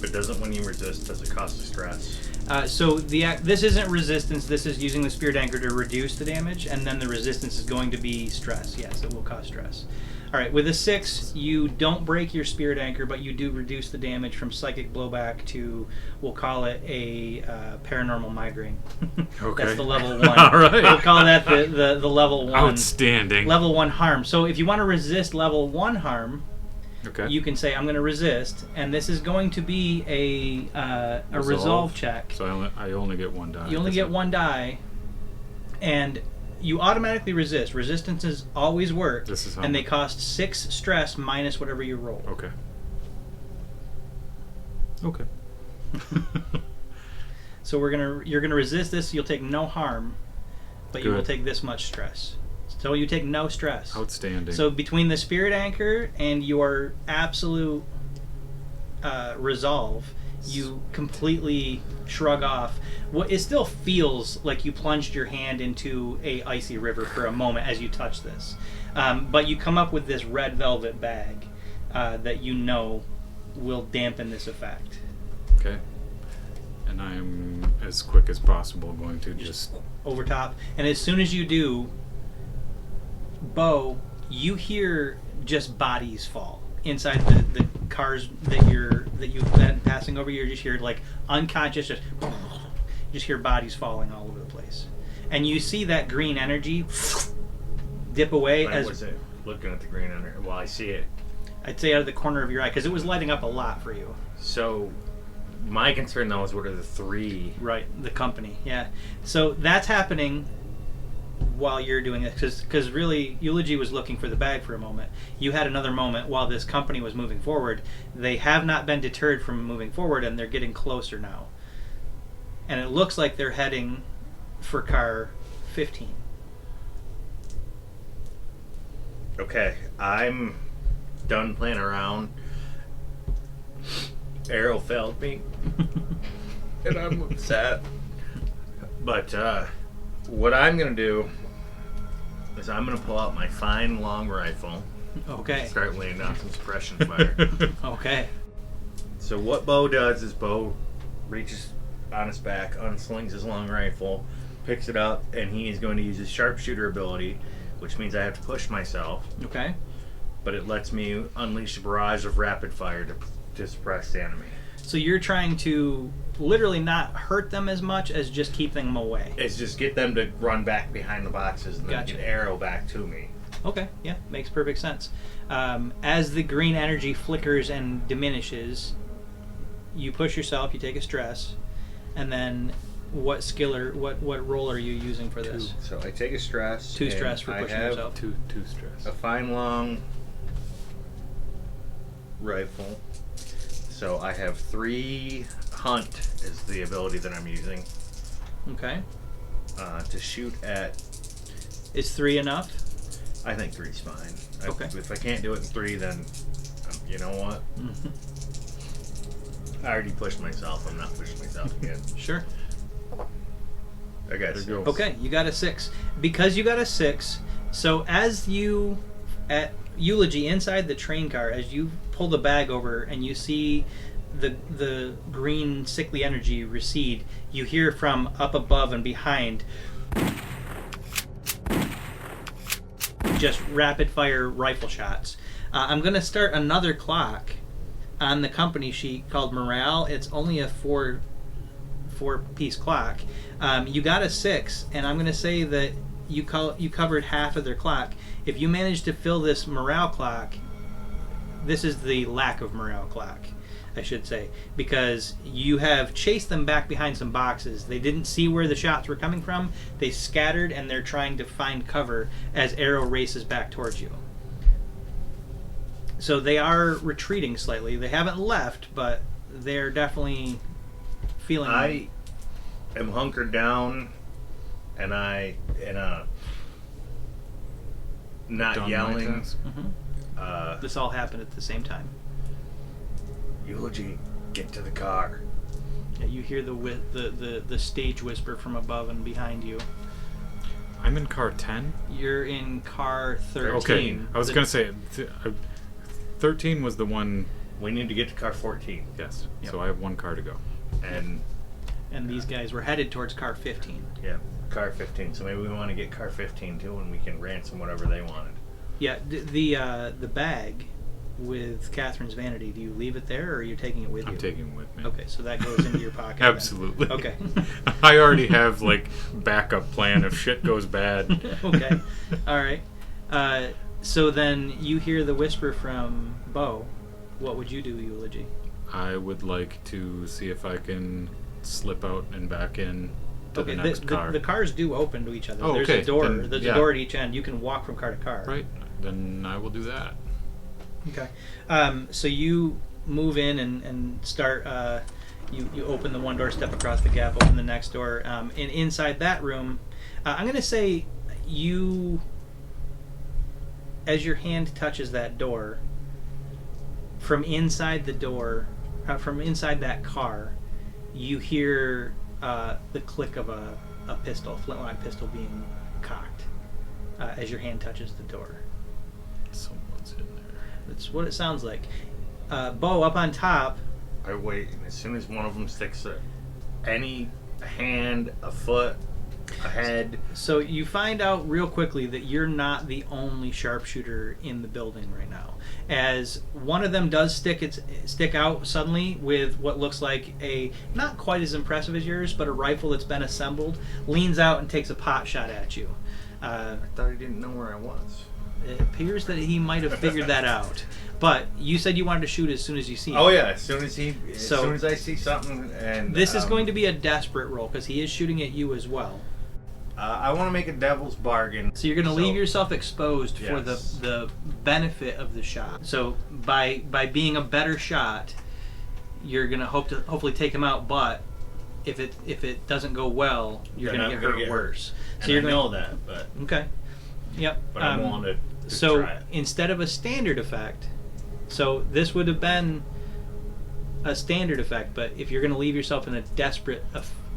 But doesn't when you resist, does it cost a stress? So this isn't resistance. This is using the spirit anchor to reduce the damage, and then the resistance is going to be stress. Yes, it will cause stress. All right, with a 6, you don't break your spirit anchor, but you do reduce the damage from psychic blowback to, we'll call it a paranormal migraine. Okay. That's the level 1. All right. We'll call that the level 1. Outstanding. Level 1 harm. So if you want to resist level 1 harm, Okay. you can say, I'm going to resist, and this is going to be a resolve check. So I only get 1 die. You only get 1 die, and you automatically resist. Resistances always work, This is how and they much? cost 6 stress minus whatever you roll. Okay. Okay. So you're gonna resist this. You'll take no harm, but you will Good. take this much stress. So you take no stress. Outstanding. So between the spirit anchor and your absolute resolve, you completely shrug off. It still feels like you plunged your hand into a icy river for a moment as you touch this, but you come up with this red velvet bag that you know will dampen this effect. Okay. And I'm as quick as possible going to just Over top, and as soon as you do, Bo, you hear just bodies fall inside the cars that you've been passing over. You just hear like unconscious, you just hear bodies falling all over the place, and you see that green energy dip away I as wasn't looking at the green under. Well, I see it. I'd say out of the corner of your eye because it was lighting up a lot for you. So, my concern though is what are the 3? Right, the company, yeah. So that's happening while you're doing it, because really, Eulogy was looking for the bag for a moment. You had another moment while this company was moving forward. They have not been deterred from moving forward, and they're getting closer now. And it looks like they're heading for car 15. Okay, I'm done playing around. Arrow failed me, and I'm upset. But what I'm gonna do is I'm gonna pull out my fine long rifle, Okay. start laying down some suppression fire. Okay. So what Bo does is Bo reaches on his back, unslings his long rifle, picks it up, and he is going to use his sharpshooter ability, which means I have to push myself. Okay. But it lets me unleash a barrage of rapid fire to suppress the enemy. So you're trying to literally not hurt them as much as just keep them away. It's just get them to run back behind the boxes and Gotcha. then get arrow back to me. Okay, yeah, makes perfect sense. As the green energy flickers and diminishes, you push yourself, you take a stress, and then what skill or what role are you using for this? So I take a stress. 2 and stress for I pushing have yourself. Two stress. a fine long rifle. So I have 3 hunt is the ability that I'm using Okay. to shoot at. Is 3 enough? I think 3's fine. Okay. If I can't do it in 3, then you know what? I already pushed myself. I'm not pushing myself again. Sure. I got There it. goes. Okay, you got a 6. Because you got a 6, so as you at Eulogy inside the train car, as you pull the bag over and you see the green sickly energy recede, you hear from up above and behind just rapid fire rifle shots. I'm going to start another clock on the company sheet called morale. It's only a 4-piece clock. You got a 6, and I'm going to say that you covered half of their clock. If you manage to fill this morale clock, this is the lack of morale clock, I should say, because you have chased them back behind some boxes. They didn't see where the shots were coming from. They scattered, and they're trying to find cover as Arrow races back towards you. So they are retreating slightly. They haven't left, but they're definitely feeling. I am hunkered down, and not Done my yelling. task. This all happened at the same time. Eulogy, get to the car. Yeah, you hear the stage whisper from above and behind you. I'm in car 10. You're in car 13. Okay, I was going to say 13 was the one. We need to get to car 14. Yes. Yep. So I have 1 car to go. And these guys were headed towards car 15. Yeah, car 15. So maybe we want to get car 15 too, and we can ransom whatever they wanted. Yeah, the bag with Catherine's vanity, do you leave it there, or are you taking it with you? I'm taking it with me. Okay, so that goes into your pocket. then. Absolutely. Okay. I already have like backup plan if shit goes bad. Okay. All right. So then you hear the whisper from Bo. What would you do, Eulogy? I would like to see if I can slip out and back in to Okay, the next car. the cars do open to each other. Oh, There's okay. a door. Then, There's yeah. a door at each end. You can walk from car to car. Right. Then I will do that. Okay. So you move in and start. You open the one door, step across the gap, open the next door, and inside that room, I'm going to say you, as your hand touches that door, from inside the door, from inside that car, you hear the click of a pistol, flintlock pistol being cocked as your hand touches the door. Someone's in there. That's what it sounds like. Bo, up on top. I wait, and as soon as one of them sticks a hand, a foot, a head. So you find out real quickly that you're not the only sharpshooter in the building right now. As one of them does stick out suddenly with what looks like a, not quite as impressive as yours, but a rifle that's been assembled, leans out and takes a pot shot at you. I thought he didn't know where I was. It appears that he might have figured that out. But you said you wanted to shoot as soon as you see him. Oh yeah, as soon as I see something, and This is going to be a desperate roll because he is shooting at you as well. I want to make a devil's bargain. So you're going to leave yourself exposed for Yes. the benefit of the shot. So by being a better shot, you're going to hopefully take him out. But if it doesn't go well, you're Then going to I'm get gonna hurt get worse. And So you're I know gonna, that, but okay. Yep. I'm willing to So try it. instead of a standard effect, so this would have been a standard effect, but if you're going to leave yourself in a desperate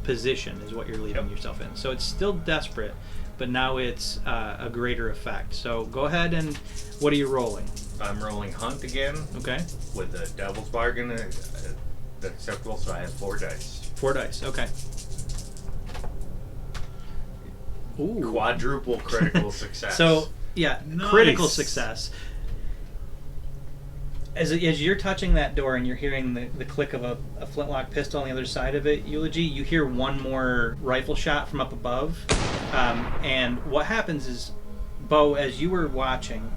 position is what you're leaving yourself in. So it's still desperate, but now it's a greater effect. So go ahead and what are you rolling? I'm rolling hunt again Okay. with a devil's bargain. That's acceptable, so I have 4 dice. 4 dice. Okay. Ooh. Quadruple critical success. So yeah, Nice. critical success. As you're touching that door and you're hearing the click of a flintlock pistol on the other side of it, Eulogy, you hear one more rifle shot from up above. And what happens is, Bo, as you were watching,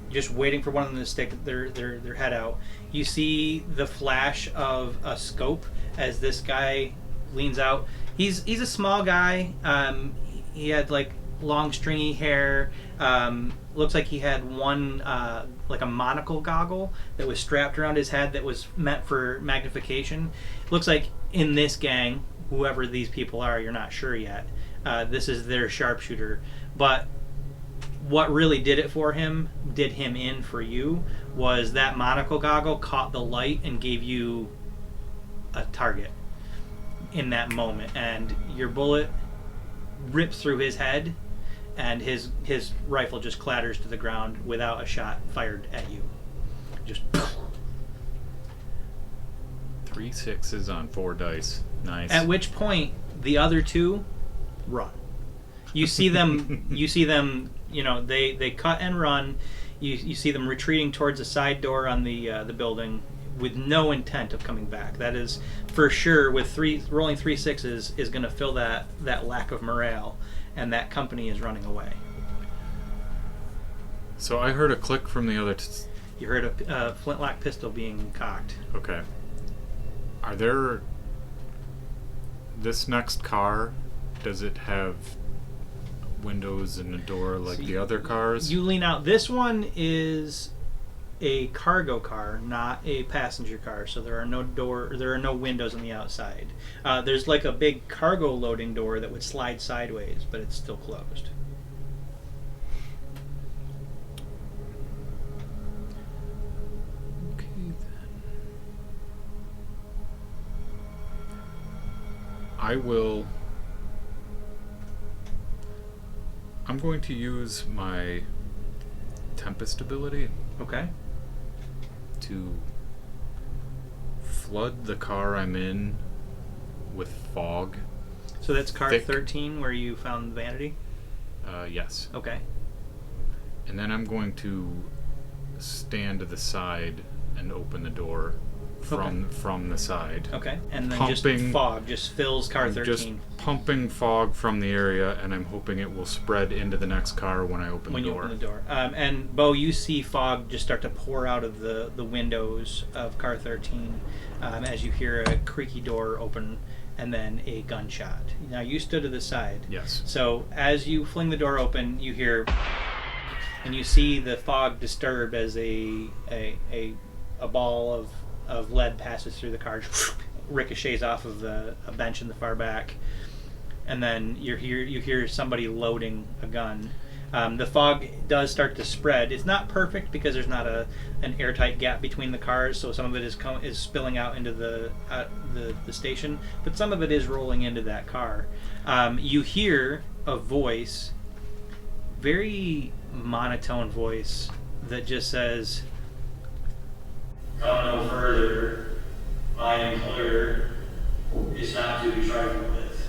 just waiting for one of them to stick their head out, you see the flash of a scope as this guy leans out. He's a small guy. He had like long stringy hair. Looks like he had one like a monocle goggle that was strapped around his head that was meant for magnification. Looks like in this gang, whoever these people are, you're not sure yet. This is their sharpshooter. But what really did him in for you, was that monocle goggle caught the light and gave you a target in that moment, and your bullet rips through his head, and his rifle just clatters to the ground without a shot fired at you. Just 3 6s on 4 dice. Nice. at which point the other two run. You see them. You know, they cut and run. You see them retreating towards the side door on the building with no intent of coming back. That is for sure. With rolling 3 6s is going to fill that lack of morale, and that company is running away. So I heard a click from the other. You heard a flintlock pistol being cocked. Okay. Are there. This next car, does it have windows and a door like the other cars? You lean out. This one is a cargo car, not a passenger car, so there are no windows on the outside. There's like a big cargo loading door that would slide sideways, but it's still closed. Okay then. I'm going to use my Tempest ability Okay. to flood the car I'm in with fog. So that's car Thick. 13 where you found Vanity? Yes. Okay. And then I'm going to stand to the side and open the door from the side. Okay. And then Pumping- just fog just fills car I'm 13. just pumping fog from the area, and I'm hoping it will spread into the next car when I open when the you door. open the door. And Bo, you see fog just start to pour out of the windows of car 13 as you hear a creaky door open and then a gunshot. Now you stood to the side. Yes. So as you fling the door open, you hear, and you see the fog disturb as a ball of lead passes through the car, ricochets off of a bench in the far back, and then you hear somebody loading a gun. The fog does start to spread. It's not perfect because there's not an airtight gap between the cars, so some of it is spilling out into the station, but some of it is rolling into that car. You hear a voice, very monotone voice, that just says, Come no further. My employer is not to be trifled with.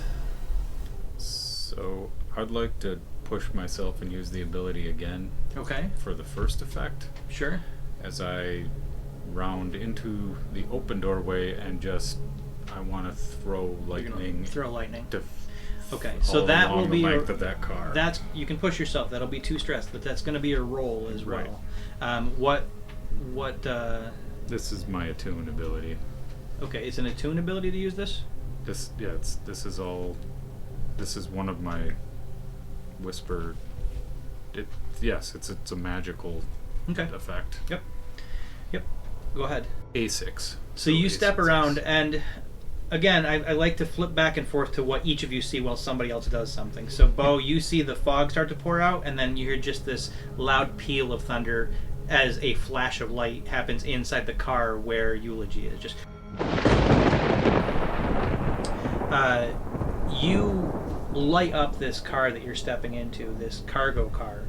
So I'd like to push myself and use the ability again okay, for the first effect sure. as I round into the open doorway and I want to throw You're gonna lightning throw lightning. to Okay, so all that along will be the your, length of that car. that's, you can push yourself. That'll be 2 stress, but that's going to be a roll as Right. well. What This is my attune ability. okay, it's an attune ability to use this? This is one of my whisper. It's a magical Okay. effect. Yep. Go ahead. A6. So you step A6. around, and again, I like to flip back and forth to what each of you see while somebody else does something. So, Bo, you see the fog start to pour out, and then you hear just this loud peal of thunder as a flash of light happens inside the car where Eulogy is. Just you light up this car that you're stepping into, this cargo car.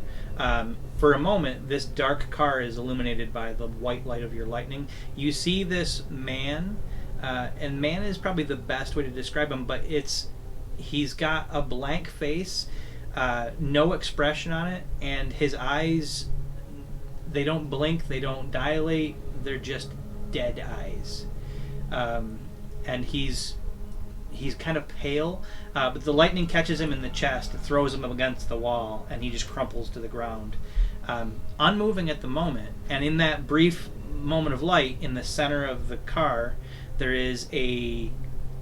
For a moment, this dark car is illuminated by the white light of your lightning. You see this man And man is probably the best way to describe him, but he's got a blank face, no expression on it, and his eyes, they don't blink, they don't dilate, they're just dead eyes. And he's kind of pale, but the lightning catches him in the chest, throws him against the wall, and he just crumples to the ground. Unmoving at the moment, and in that brief moment of light in the center of the car, there is a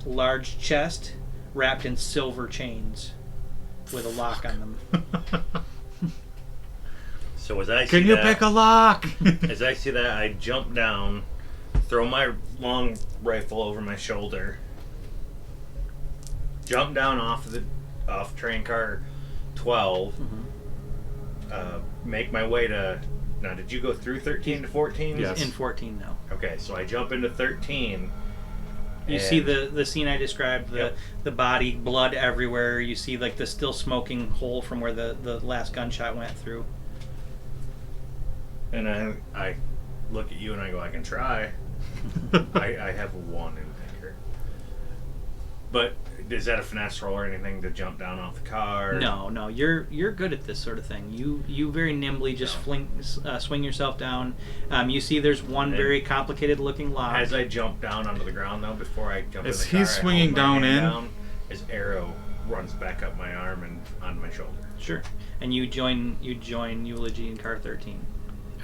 large chest wrapped in silver chains with a lock on them. So as I see Can you that, pick a lock? as I see that, I jump down, throw my long rifle over my shoulder, jump down off train car 12, make my way to. Now, did you go through 13 to 14? Yes. In 14 now. Okay, so I jump into 13. You see the scene I described, Yep. the body, blood everywhere. You see like the still smoking hole from where the last gunshot went through. And I look at you and I go, I can try. I have one in there. But is that a finesse roll or anything to jump down off the car? No, you're good at this sort of thing. You very nimbly just swing yourself down. You see, there's one And very complicated looking lock. As I jump down onto the ground, though, before I jump As in the car, he's swinging I hold my down hand in? down, his arrow runs back up my arm and on my shoulder. Sure, and you join Eulogy in car 13.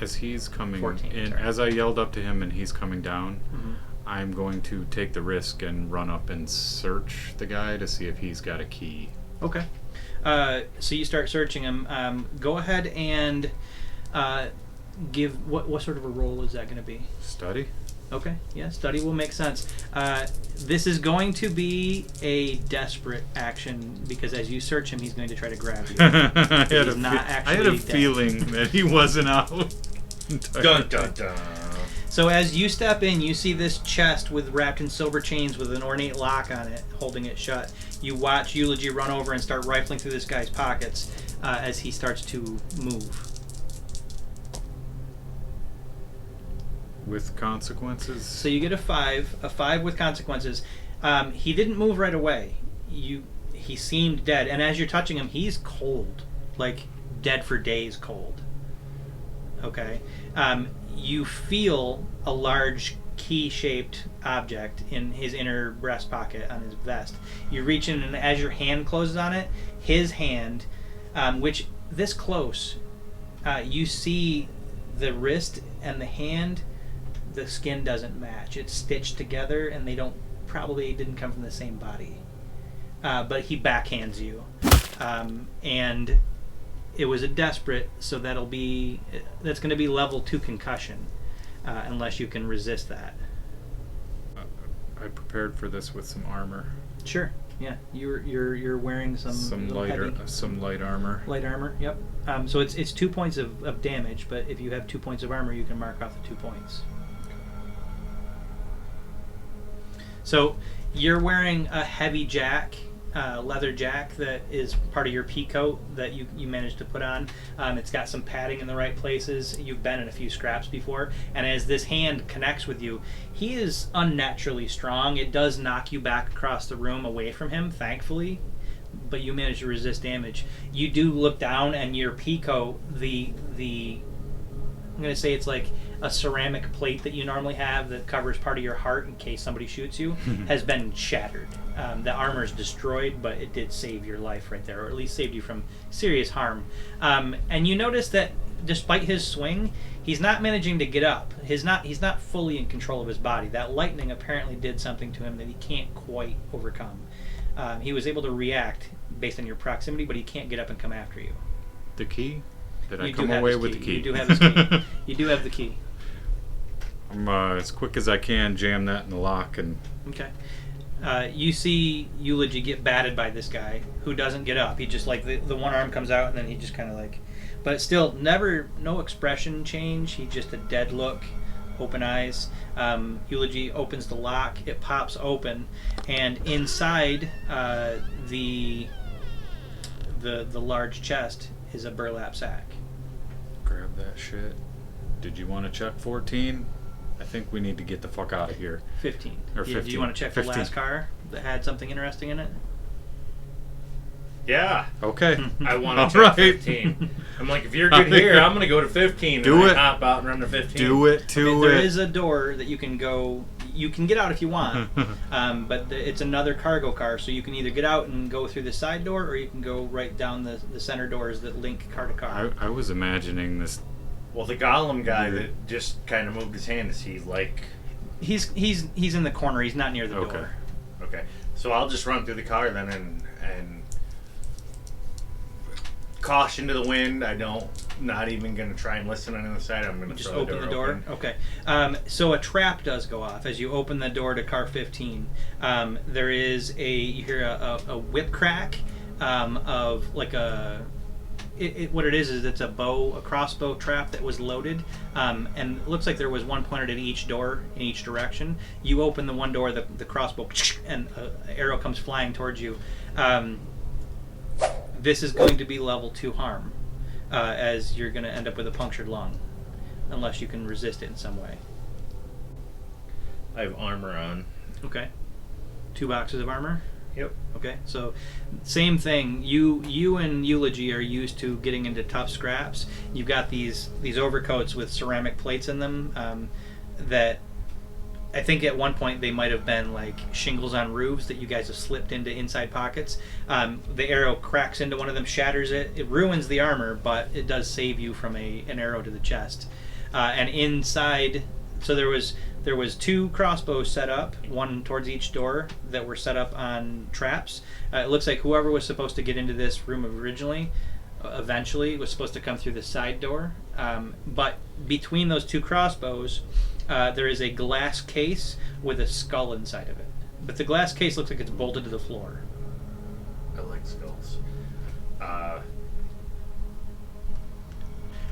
As he's coming 14, in, sorry. as I yelled up to him and he's coming down, Mhm. I'm going to take the risk and run up and search the guy to see if he's got a key. Okay. So you start searching him. Go ahead and give what sort of a roll is that going to be? Study? Okay, yeah, study will make sense. This is going to be a desperate action because as you search him, he's going to try to grab you. I had He's not I had actually a dead. feeling that he wasn't out. Dun dun dun. So as you step in, you see this chest wrapped in silver chains with an ornate lock on it, holding it shut. You watch Eulogy run over and start rifling through this guy's pockets as he starts to move. With consequences? So you get a 5 with consequences. He didn't move right away. He seemed dead, and as you're touching him, he's cold, like dead for days cold. Okay. You feel a large key-shaped object in his inner breast pocket on his vest. You reach in, and as your hand closes on it, his hand, which this close, you see the wrist and the hand. The skin doesn't match. It's stitched together, and they probably didn't come from the same body. But he backhands you, and it was a desperate. So that's going to be level 2 concussion, unless you can resist that. I prepared for this with some armor. Sure. Yeah. You're wearing some light armor. Light armor. Yep. So it's 2 points of damage, but if you have 2 points of armor, you can mark off the 2 points. So you're wearing a heavy leather jack that is part of your pea coat that you managed to put on. It's got some padding in the right places. You've been in a few scraps before. And as this hand connects with you, he is unnaturally strong. It does knock you back across the room away from him, thankfully, but you manage to resist damage. You do look down, and your pea coat, I'm going to say it's like a ceramic plate that you normally have that covers part of your heart in case somebody shoots you, has been shattered. The armor is destroyed, but it did save your life right there, or at least saved you from serious harm. And you notice that despite his swing, he's not managing to get up. He's not fully in control of his body. That lightning apparently did something to him that he can't quite overcome. He was able to react based on your proximity, but he can't get up and come after you. The key? Did I You come do have away his with key. the key? You do have his key. You do have the key. I'm as quick as I can jam that in the lock and Okay. You see Eulogy get batted by this guy who doesn't get up. He just like the one arm comes out and then he just kind of like, but still no expression change. He just a dead look, open eyes. Eulogy opens the lock. It pops open, and inside the large chest is a burlap sack. grab that shit. Did you want to check 14? I think we need to get the fuck out of here. 15. Or Do you 15. want to check 15. the last car that had something interesting in it? Yeah. Okay. I want to All check right. 15. I'm like, if you're good here, I'm going to go to 15. Do and it. I hop out and run to 15. Do it to There it. is a door that you can go. You can get out if you want, but it's another cargo car, so you can either get out and go through the side door, or you can go right down the center doors that link car to car. I was imagining this. Well, the golem guy that just kind of moved his hand, is he like... He's in the corner. He's not near the Okay. door. Okay. So I'll just run through the car then and caution to the wind. Not even going to try and listen on the other side. I'm going to Just throw open the door. open. Okay. So a trap does go off as you open the door to car 15. There is you hear a whip crack of like a. What it is it's a crossbow trap that was loaded, and it looks like there was one pointed at each door in each direction. You open the one door, the crossbow, and an arrow comes flying towards you. This is going to be level 2 harm, as you're going to end up with a punctured lung, unless you can resist it in some way. I have armor on. Okay. 2 boxes of armor? Yep. Okay, so same thing. You and Eulogy are used to getting into tough scraps. You've got these overcoats with ceramic plates in them that I think at one point they might have been like shingles on roofs that you guys have slipped into inside pockets. The arrow cracks into one of them, shatters it. It ruins the armor, but it does save you from an arrow to the chest. And inside, so there was 2 crossbows set up, one towards each door, that were set up on traps. It looks like whoever was supposed to get into this room eventually was supposed to come through the side door. But between those 2 crossbows, there is a glass case with a skull inside of it. But the glass case looks like it's bolted to the floor. I like skulls. I'm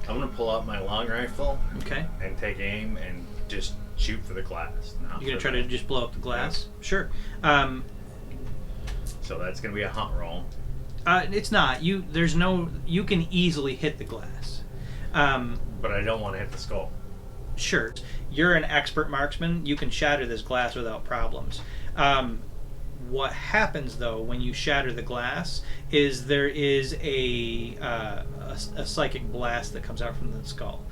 going to pull out my long rifle Okay. and take aim and just shoot for the glass. You're going to try to just blow up the glass? Yeah. Sure. So that's going to be a hunt roll. It's not. You can easily hit the glass. But I don't want to hit the skull. Sure. You're an expert marksman. You can shatter this glass without problems. What happens, though, when you shatter the glass is there is a psychic blast that comes out from the skull,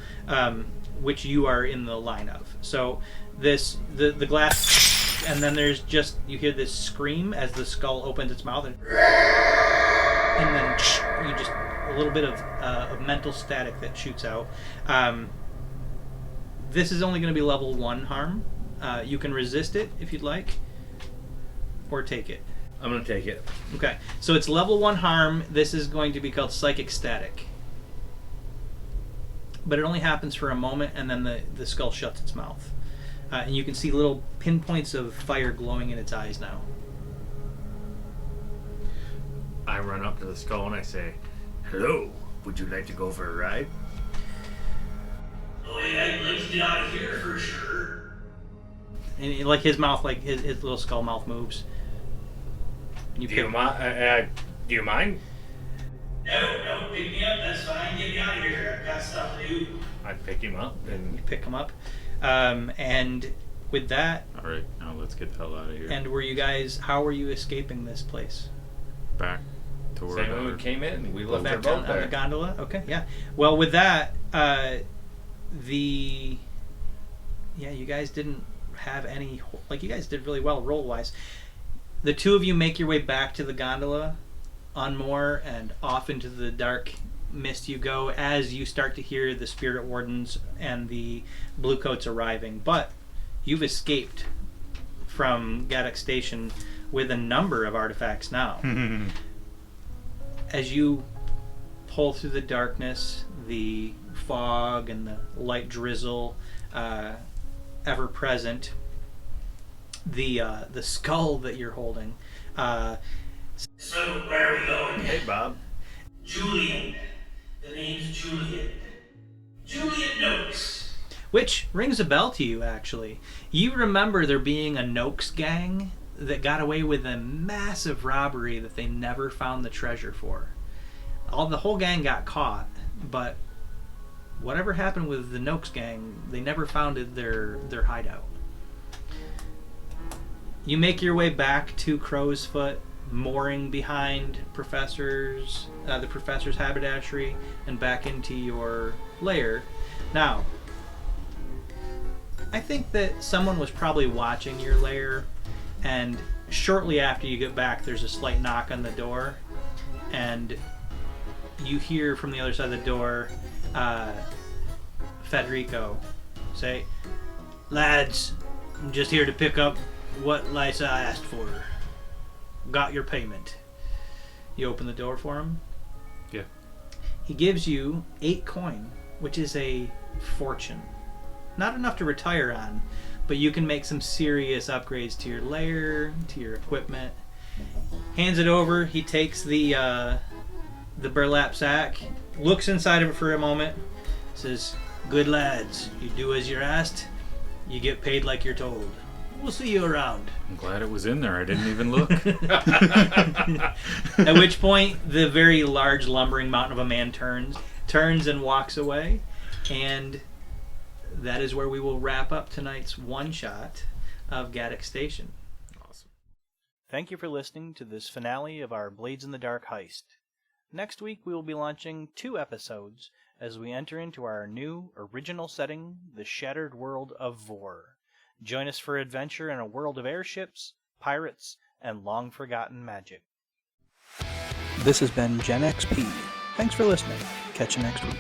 which you are in the line of. So the glass, and then there's just, you hear this scream as the skull opens its mouth, and then you just, a little bit of mental static that shoots out. This is only going to be level 1 harm. You can resist it if you'd like, or take it. I'm going to take it. Okay, so it's level 1 harm. This is going to be called psychic static. But it only happens for a moment, and then the skull shuts its mouth. And you can see little pinpoints of fire glowing in its eyes now. I run up to the skull and I say, "Hello, would you like to go for a ride?" Oh, yeah, I'd like to get out of here for sure. And like his mouth, like his little skull mouth moves. And Do you mind? No, pick me up, that's fine. Get me out of here. I've got stuff to do. I pick him up and You pick him up. And with that, All right, now let's get the hell out of here. and how were you escaping this place? Back to where same way we came in. We left our Back boat on there. the gondola? Okay, yeah. Well, with that, you guys didn't have any, you guys did really well roll-wise. The 2 of you make your way back to the gondola, unmoor, and off into the dark mist you go as you start to hear the spirit wardens and the bluecoats arriving. But you've escaped from Gaddoc Station with a number of artifacts now. As you pull through the darkness, the fog and the light drizzle ever present, the skull that you're holding. So, where are we going? Hey, Bob. Julian. The name's Julian. Julian Noakes. Which rings a bell to you, actually. You remember there being a Noakes gang that got away with a massive robbery that they never found the treasure for. The whole gang got caught, but whatever happened with the Noakes gang, they never founded their hideout. You make your way back to Crow's Foot, mooring behind the professor's haberdashery, and back into your lair. Now, I think that someone was probably watching your lair, and shortly after you get back, there's a slight knock on the door, and you hear from the other side of the door, Federico say, "Lads, I'm just here to pick up what Lysa asked for. Got your payment." You open the door for him. Yeah. He gives you 8 coin, which is a fortune. Not enough to retire on, but you can make some serious upgrades to your lair, to your equipment. Hands it over. He takes the burlap sack, looks inside of it for a moment, says, "Good lads, you do as you're asked, you get paid like you're told. We'll see you around." I'm glad it was in there. I didn't even look. At which point, the very large lumbering mountain of a man turns and walks away. And that is where we will wrap up tonight's one-shot of Gaddoc Station. Awesome. Thank you for listening to this finale of our Blades in the Dark heist. Next week we will be launching 2 episodes as we enter into our new original setting, the shattered world of Vor. Join us for adventure in a world of airships, pirates, and long-forgotten magic. This has been Gen XP. Thanks for listening. Catch you next week.